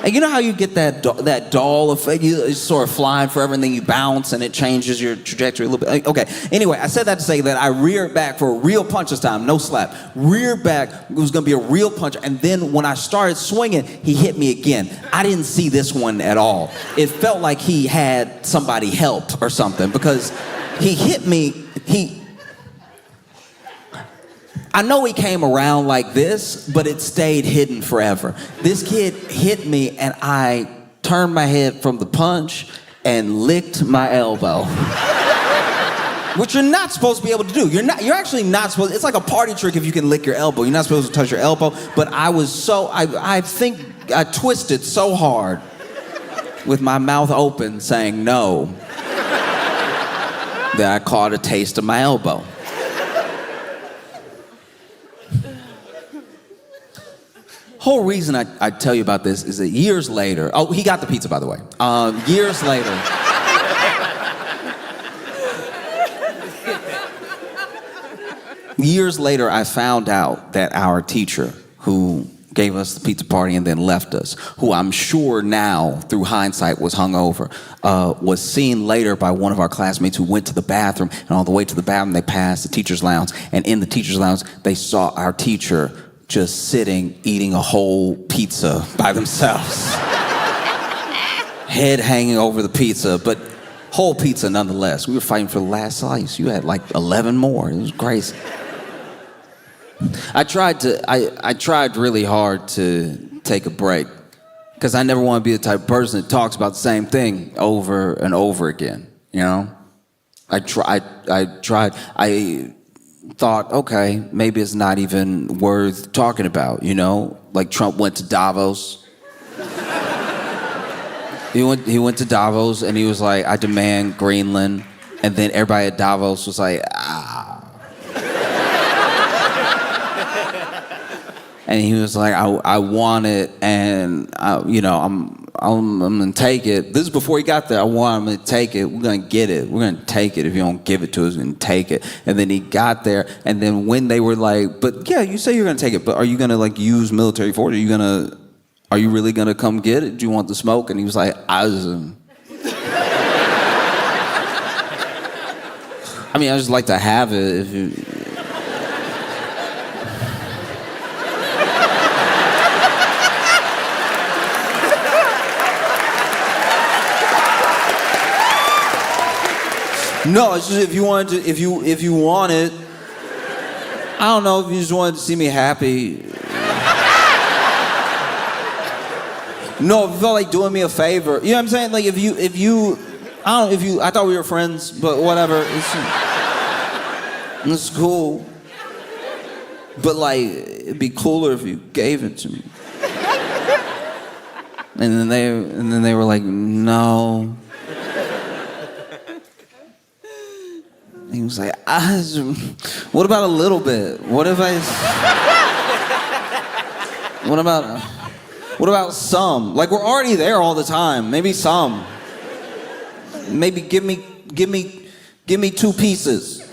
And you know how you get that doll effect? You're sort of flying forever, and then you bounce, and it changes your trajectory a little bit. Okay, anyway, I said that to say that I reared back for a real punch this time, no slap. Reared back, it was gonna be a real punch, and then when I started swinging, he hit me again. I didn't see this one at all. It felt like he had somebody help or something, because he hit me, I know he came around like this, but it stayed hidden forever. This kid hit me, and I turned my head from the punch and licked my elbow. Which you're not supposed to be able to do. You're actually not supposed, it's like a party trick if you can lick your elbow. You're not supposed to touch your elbow, but I think I twisted so hard with my mouth open saying no that I caught a taste of my elbow. Whole reason I tell you about this is that years later, oh, he got the pizza, by the way. Years later, I found out that our teacher, who gave us the pizza party and then left us, who I'm sure now, through hindsight, was hungover, was seen later by one of our classmates who went to the bathroom, and on the way to the bathroom, they passed the teacher's lounge, and in the teacher's lounge, they saw our teacher just sitting, eating a whole pizza by themselves. Head hanging over the pizza, but whole pizza nonetheless. We were fighting for the last slice. You had like 11 more. It was crazy. I tried really hard to take a break, because I never want to be the type of person that talks about the same thing over and over again, you know? I thought, okay, maybe it's not even worth talking about, you know? Like Trump went to Davos. He went to Davos, and he was like, I demand Greenland. And then everybody at Davos was like, ah. And he was like, I want it, and I'm gonna take it. This is before he got there. I want him to take it. We're gonna get it. We're gonna take it. If you don't give it to us, we're gonna take it. And then he got there, and then when they were like, but yeah, you say you're gonna take it, but are you gonna like use military force? Are you really gonna come get it? Do you want the smoke? And he was like, I just like to have it if you. No, it's just if you wanted to, if you wanted, I don't know, if you just wanted to see me happy. No, if you felt like doing me a favor. You know what I'm saying? Like if you, I don't know, I thought we were friends, but whatever. It's cool. But like, it'd be cooler if you gave it to me. And then they were like, no. He was like, what about a little bit? What about some? Like, we're already there all the time. Maybe some. Maybe give me 2 pieces.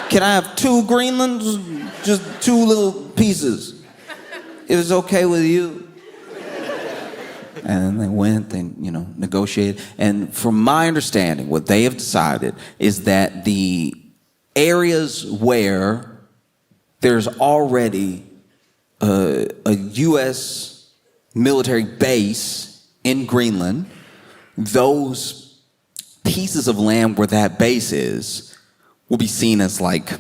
Can I have 2 Greenlands? Just 2 little pieces. It was okay with you. And then they went, they, negotiated. And from my understanding, what they have decided is that the areas where there's already a U.S. military base in Greenland, those pieces of land where that base is will be seen as like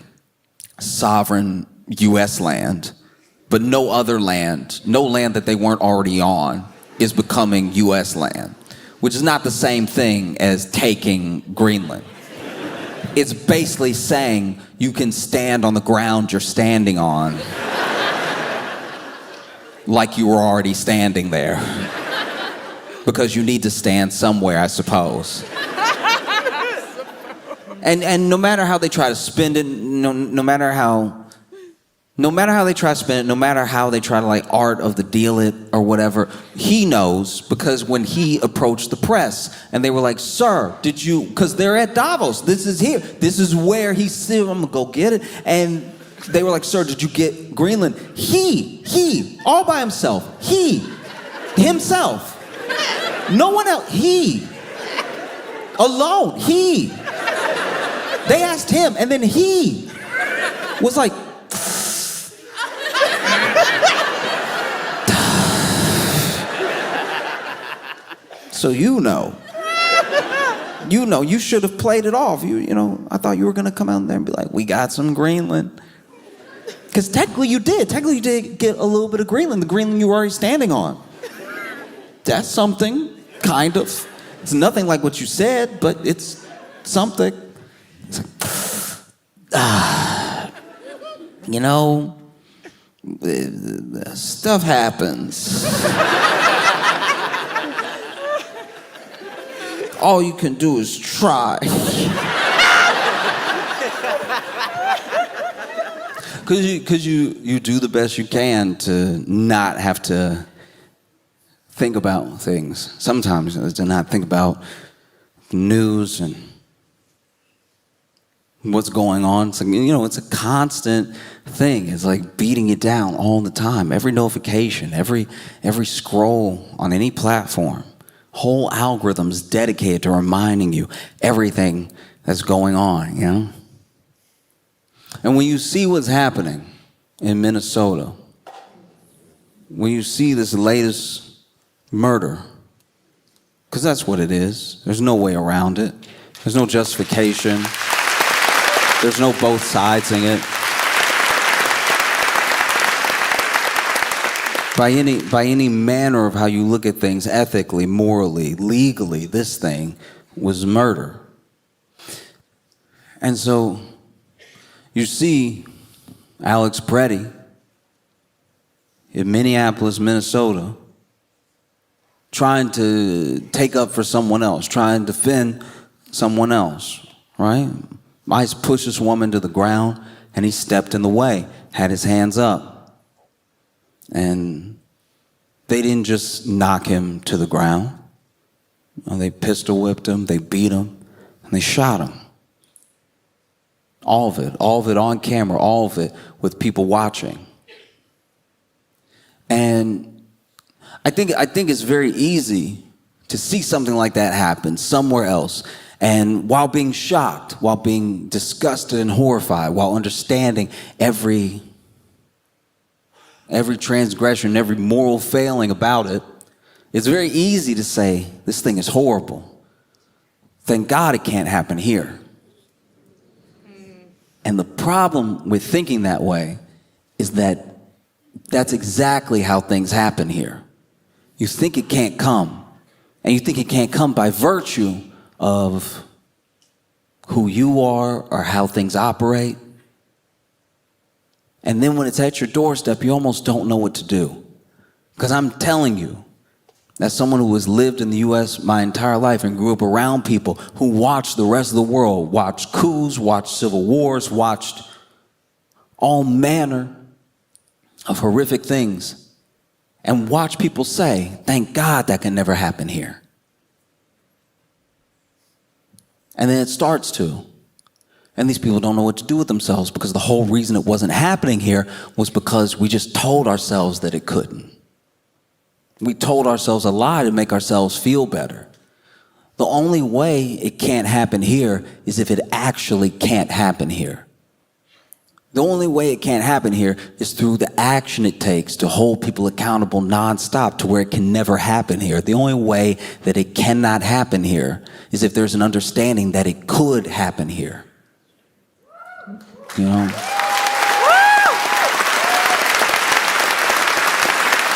sovereign U.S. land, but no other land, no land that they weren't already on, is becoming U.S. land, which is not the same thing as taking Greenland. It's basically saying you can stand on the ground you're standing on like you were already standing there. Because you need to stand somewhere, I suppose. And no matter how they try to spend it, no matter how they try to spend it, no matter how they try to like art of the deal it or whatever, he knows, because when he approached the press and they were like, sir, did you, because they're at Davos, this is here, this is where he's sitting, I'm gonna go get it. And they were like, sir, did you get Greenland? He, all by himself, himself, no one else, he, alone, he. They asked him, and then he was like, so you should have played it off. I thought you were gonna come out there and be like, we got some Greenland. Because technically you did get a little bit of Greenland, the Greenland you were already standing on. That's something, kind of. It's nothing like what you said, but it's something. It's like, stuff happens. All you can do is try. Because you do the best you can to not have to think about things. Sometimes to not think about news and what's going on. It's like, it's a constant thing. It's like beating you down all the time. Every notification, every scroll on any platform. Whole algorithms dedicated to reminding you everything that's going on, And when you see what's happening in Minnesota, when you see this latest murder, because that's what it is. There's no way around it. There's no justification. There's no both sides in it. By any manner of how you look at things, ethically, morally, legally, this thing was murder. And so you see Alex Preddy in Minneapolis, Minnesota, trying to take up for someone else, trying to defend someone else, right? ICE pushed this woman to the ground, and he stepped in the way, had his hands up. And they didn't just knock him to the ground. They pistol whipped him, they beat him, and they shot him. All of it on camera, all of it with people watching. And I think it's very easy to see something like that happen somewhere else. And while being shocked, while being disgusted and horrified, while understanding every transgression, every moral failing about it, it's very easy to say, this thing is horrible. Thank God it can't happen here. And the problem with thinking that way is that that's exactly how things happen here. You think it can't come, and you think it can't come by virtue of who you are or how things operate. And then when it's at your doorstep, you almost don't know what to do. Because I'm telling you, as someone who has lived in the U.S. my entire life and grew up around people who watched the rest of the world, watched coups, watched civil wars, watched all manner of horrific things, and watch people say, thank God that can never happen here. And then it starts to. And these people don't know what to do with themselves because the whole reason it wasn't happening here was because we just told ourselves that it couldn't. We told ourselves a lie to make ourselves feel better. The only way it can't happen here is if it actually can't happen here. The only way it can't happen here is through the action it takes to hold people accountable nonstop to where it can never happen here. The only way that it cannot happen here is if there's an understanding that it could happen here. You know?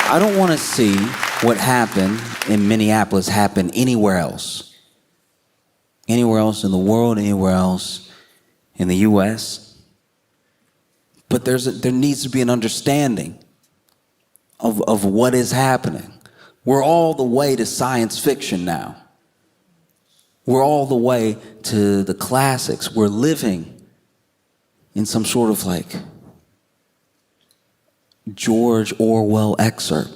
I don't want to see what happened in Minneapolis happen anywhere else. Anywhere else in the world, anywhere else in the U.S. But there needs to be an understanding of what is happening. We're all the way to science fiction now. We're all the way to the classics. We're living in some sort of like George Orwell excerpt.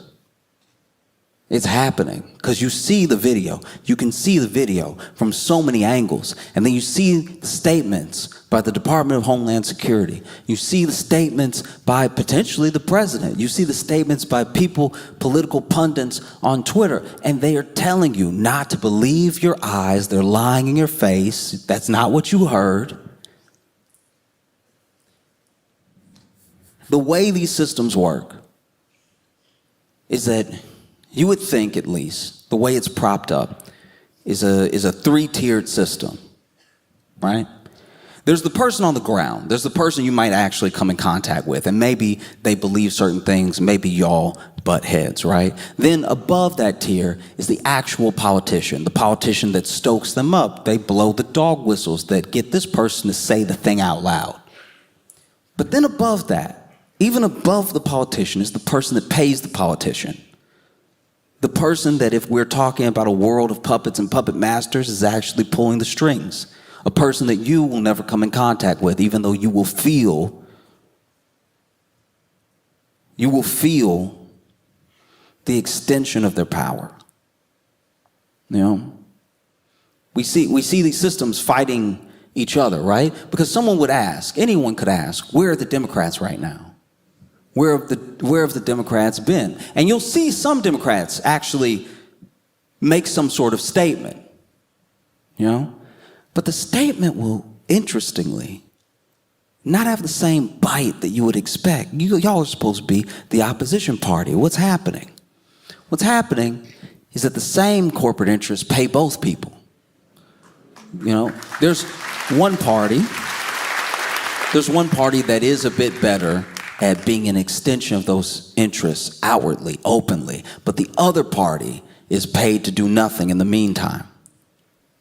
It's happening because you see the video. You can see the video from so many angles. And then you see the statements by the Department of Homeland Security. You see the statements by potentially the president. You see the statements by people, political pundits on Twitter. And they are telling you not to believe your eyes. They're lying in your face. That's not what you heard. The way these systems work is that you would think, at least, the way it's propped up is a three-tiered system, right? There's the person on the ground. There's the person you might actually come in contact with, and maybe they believe certain things, maybe y'all butt heads, right? Then above that tier is the actual politician, the politician that stokes them up. They blow the dog whistles that get this person to say the thing out loud. But then above that, even above the politician, is the person that pays the politician. The person that, if we're talking about a world of puppets and puppet masters, is actually pulling the strings. A person that you will never come in contact with, even though you will feel the extension of their power. You know? We see these systems fighting each other, right? Because someone would ask, anyone could ask, where are the Democrats right now? Where have the Democrats been? And you'll see some Democrats actually make some sort of statement, you know? But the statement will, interestingly, not have the same bite that you would expect. Y'all are supposed to be the opposition party. What's happening? What's happening is that the same corporate interests pay both people. You know, there's one party that is a bit better at being an extension of those interests outwardly, openly, but the other party is paid to do nothing in the meantime.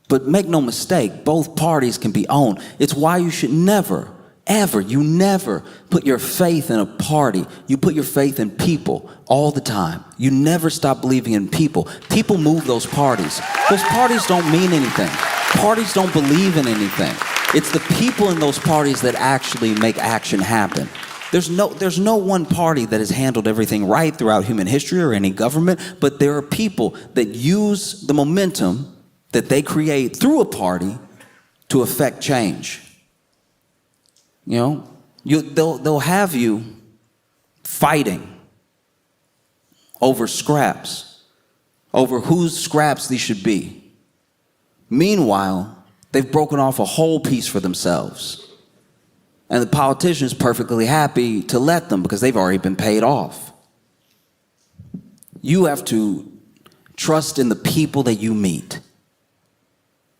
But make no mistake, both parties can be owned. It's why you should never put your faith in a party. You put your faith in people all the time. You never stop believing in people. People move those parties. Those parties don't mean anything. Parties don't believe in anything. It's the people in those parties that actually make action happen. There's no one party that has handled everything right throughout human history or any government, but there are people that use the momentum that they create through a party to affect change. You know, they'll have you fighting over scraps, over whose scraps these should be. Meanwhile, they've broken off a whole piece for themselves. And the politician is perfectly happy to let them because they've already been paid off. You have to trust in the people that you meet.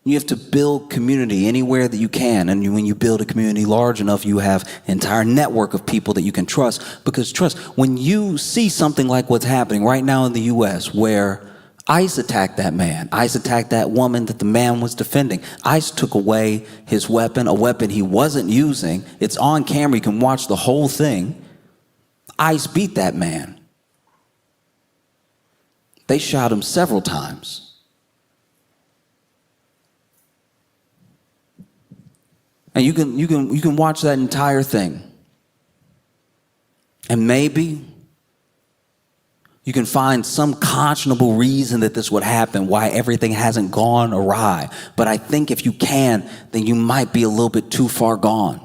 You have to build community anywhere that you can. And when you build a community large enough, you have an entire network of people that you can trust. Because trust, when you see something like what's happening right now in the U.S., where ICE attacked that man, ICE attacked that woman that the man was defending, ICE took away his weapon, a weapon he wasn't using. It's on camera. You can watch the whole thing. ICE beat that man. They shot him several times. And you can watch that entire thing. And maybe you can find some conscionable reason that this would happen, why everything hasn't gone awry. But I think if you can, then you might be a little bit too far gone.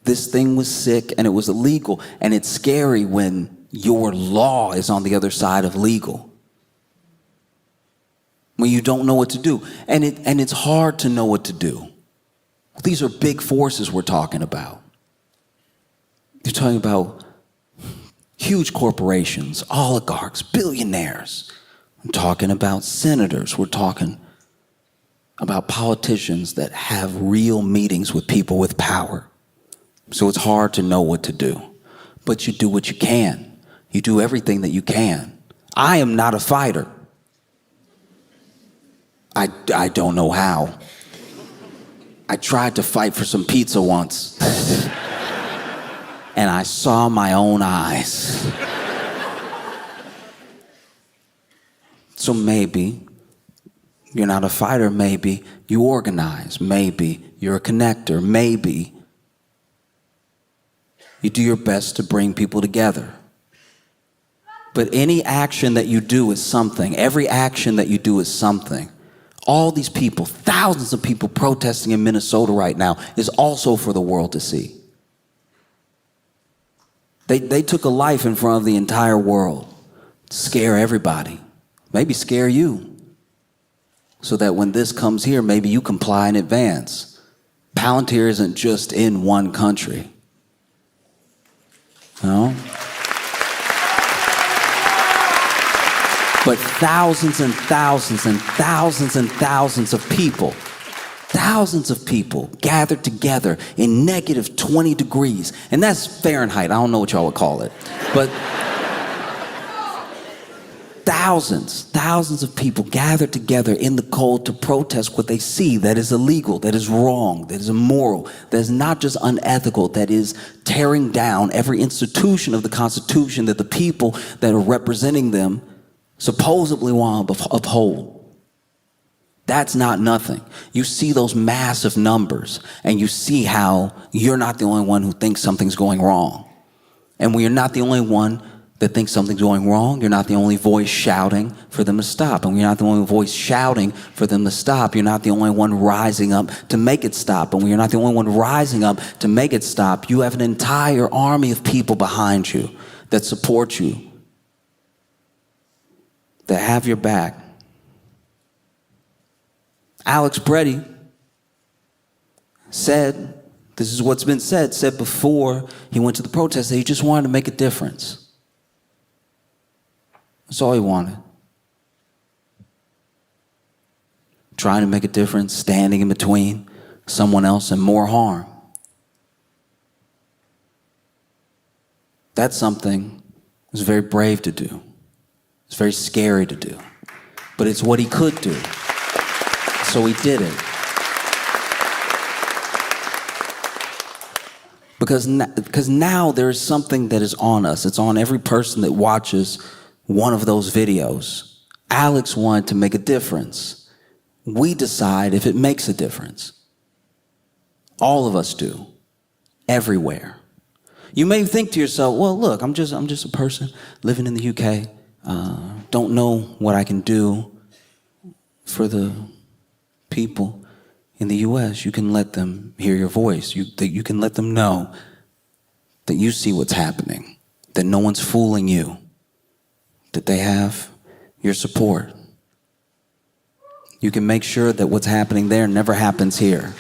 This thing was sick and it was illegal. And it's scary when your law is on the other side of legal. When you don't know what to do. And it's hard to know what to do. These are big forces we're talking about. You're talking about huge corporations, oligarchs, billionaires. I'm talking about senators. We're talking about politicians that have real meetings with people with power. So it's hard to know what to do. But you do what you can. You do everything that you can. I am not a fighter. I don't know how. I tried to fight for some pizza once. And I saw my own eyes. So maybe you're not a fighter. Maybe you organize. Maybe you're a connector. Maybe you do your best to bring people together. But any action that you do is something. Every action that you do is something. All these people, thousands of people protesting in Minnesota right now is also for the world to see. They took a life in front of the entire world to scare everybody, maybe scare you, so that when this comes here, maybe you comply in advance. Palantir isn't just in one country. No? But thousands and thousands and thousands and thousands of people gathered together in negative 20 degrees. And that's Fahrenheit. I don't know what y'all would call it. But thousands of people gathered together in the cold to protest what they see that is illegal, that is wrong, that is immoral, that is not just unethical, that is tearing down every institution of the Constitution that the people that are representing them supposedly want to uphold. That's not nothing. You see those massive numbers and you see how you're not the only one who thinks something's going wrong. And when you're not the only one that thinks something's going wrong, you're not the only voice shouting for them to stop. And when you're not the only voice shouting for them to stop, you're not the only one rising up to make it stop. And when you're not the only one rising up to make it stop, you have an entire army of people behind you that support you, that have your back. Alex Preddy said, this is what's been said before he went to the protest, that he just wanted to make a difference. That's all he wanted. Trying to make a difference, standing in between someone else and more harm. That's something that's very brave to do. It's very scary to do. But it's what he could do. So he did it. Because now there is something that is on us. It's on every person that watches one of those videos. Alex wanted to make a difference. We decide if it makes a difference. All of us do. Everywhere. You may think to yourself, well, look, I'm just a person living in the UK. Don't know what I can do for the people in the US. You can let them hear your voice. You can let them know that you see what's happening, that no one's fooling you, that they have your support. You can make sure that what's happening there never happens here.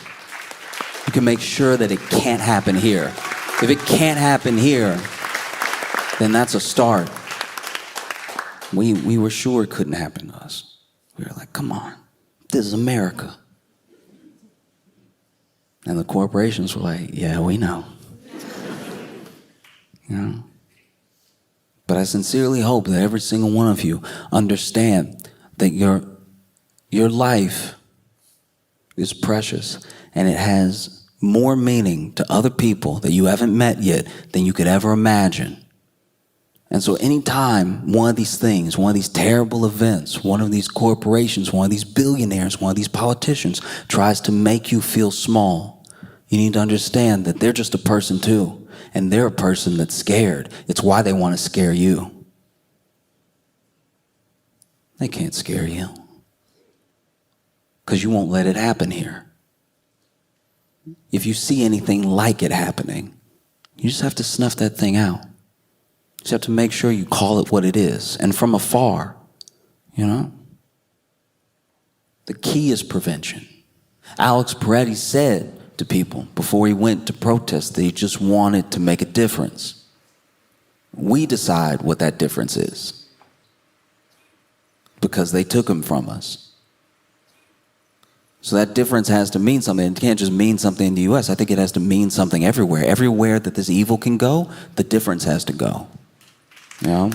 You can make sure that it can't happen here. If it can't happen here, then that's a start. We were sure it couldn't happen to us. We were like, come on, This is America. And the corporations were like, yeah, we know. You know? But I sincerely hope that every single one of you understand that your life is precious and it has more meaning to other people that you haven't met yet than you could ever imagine. And so anytime one of these things, one of these terrible events, one of these corporations, one of these billionaires, one of these politicians tries to make you feel small, you need to understand that they're just a person too. And they're a person that's scared. It's why they want to scare you. They can't scare you. Because you won't let it happen here. If you see anything like it happening, you just have to snuff that thing out. You just have to make sure you call it what it is. And from afar, you know? The key is prevention. Alex Peretti said to people before he went to protest that he just wanted to make a difference. We decide what that difference is because they took him from us. So that difference has to mean something. It can't just mean something in the US. I think it has to mean something everywhere. Everywhere that this evil can go, the difference has to go. You know?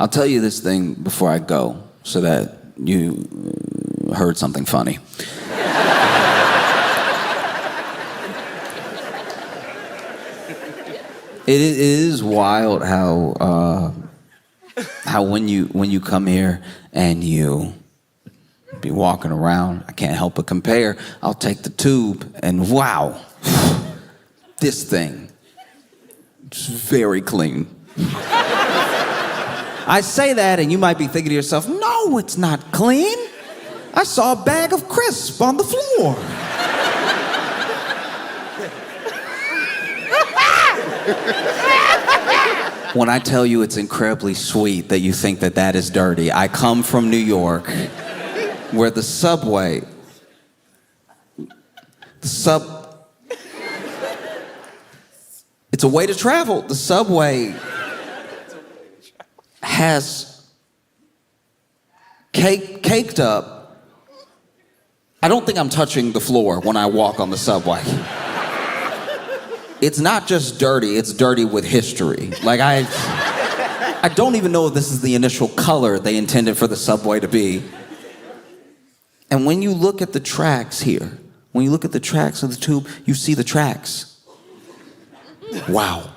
I'll tell you this thing before I go so that you heard something funny. It is wild how when you come here and you be walking around, I can't help but compare. I'll take the tube and wow, this thing, it's very clean. I say that and you might be thinking to yourself, no, it's not clean. I saw a bag of crisps on the floor. When I tell you it's incredibly sweet that you think that that is dirty, I come from New York, where the subway, it's a way to travel. The subway has caked up. I don't think I'm touching the floor when I walk on the subway. It's not just dirty, it's dirty with history. Like I don't even know if this is the initial color they intended for the subway to be. And when you look at the tracks here, when you look at the tracks of the tube, you see the tracks. Wow.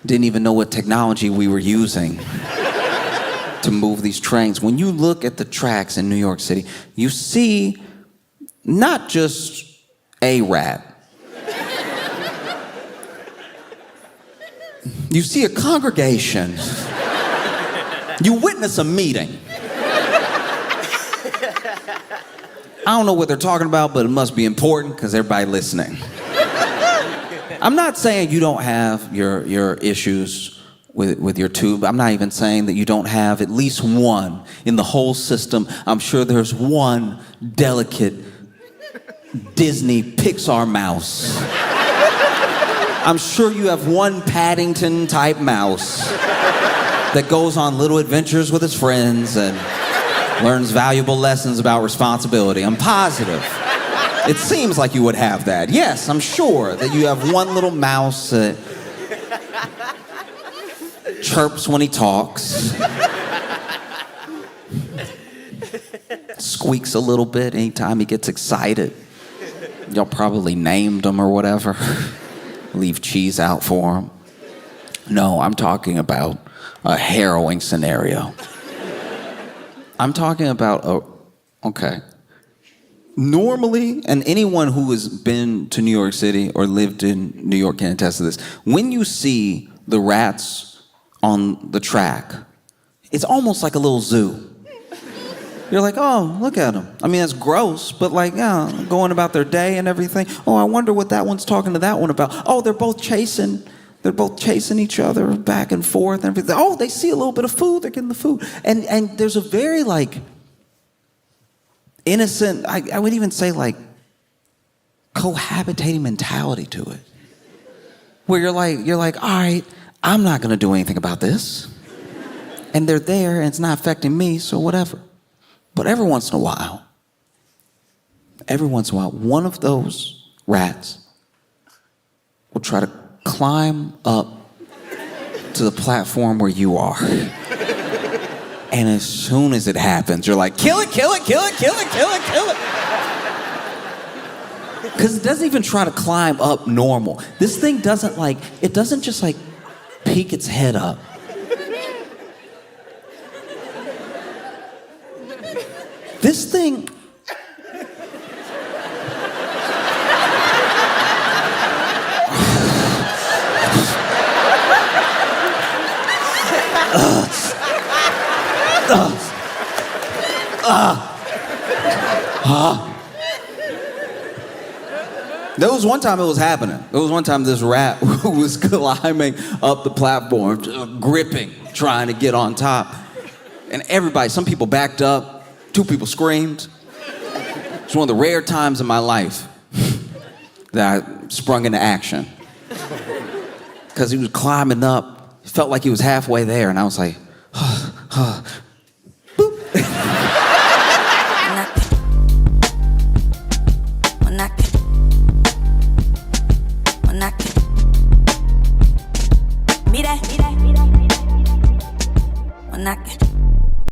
Didn't even know what technology we were using to move these trains. When you look at the tracks in New York City, you see not just a rat. You see a congregation. You witness a meeting. I don't know what they're talking about, but it must be important because everybody listening. I'm not saying you don't have your issues with your tube. I'm not even saying that you don't have at least one in the whole system. I'm sure there's one delicate Disney Pixar mouse. I'm sure you have one Paddington type mouse that goes on little adventures with his friends and learns valuable lessons about responsibility. I'm positive. It seems like you would have that. Yes, I'm sure that you have one little mouse that chirps when he talks, squeaks a little bit anytime he gets excited. Y'all probably named him or whatever. Leave cheese out for him. No, I'm talking about a harrowing scenario. I'm talking about okay. Normally, and anyone who has been to New York City or lived in New York can attest to this, when you see the rats on the track, it's almost like a little zoo. You're like, oh, look at them. I mean, that's gross, but like, yeah, going about their day and everything. Oh, I wonder what that one's talking to that one about. Oh, they're both chasing each other back and forth and everything. Oh, they see a little bit of food, they're getting the food. And there's a very like innocent, I would even say like cohabitating mentality to it. where you're like, all right, I'm not gonna do anything about this. And they're there and it's not affecting me, so whatever. But every once in a while, one of those rats will try to climb up to the platform where you are. And as soon as it happens, you're like, kill it, kill it, kill it, kill it, kill it, kill it. Because it doesn't even try to climb up normal. This thing doesn't just peek its head up. This thing... There was one time it was happening. There was one time this rat was climbing up the platform, gripping, trying to get on top. And everybody, some people backed up, 2 people screamed. It's one of the rare times in my life that I sprung into action. Because he was climbing up, it felt like he was halfway there, and I was like,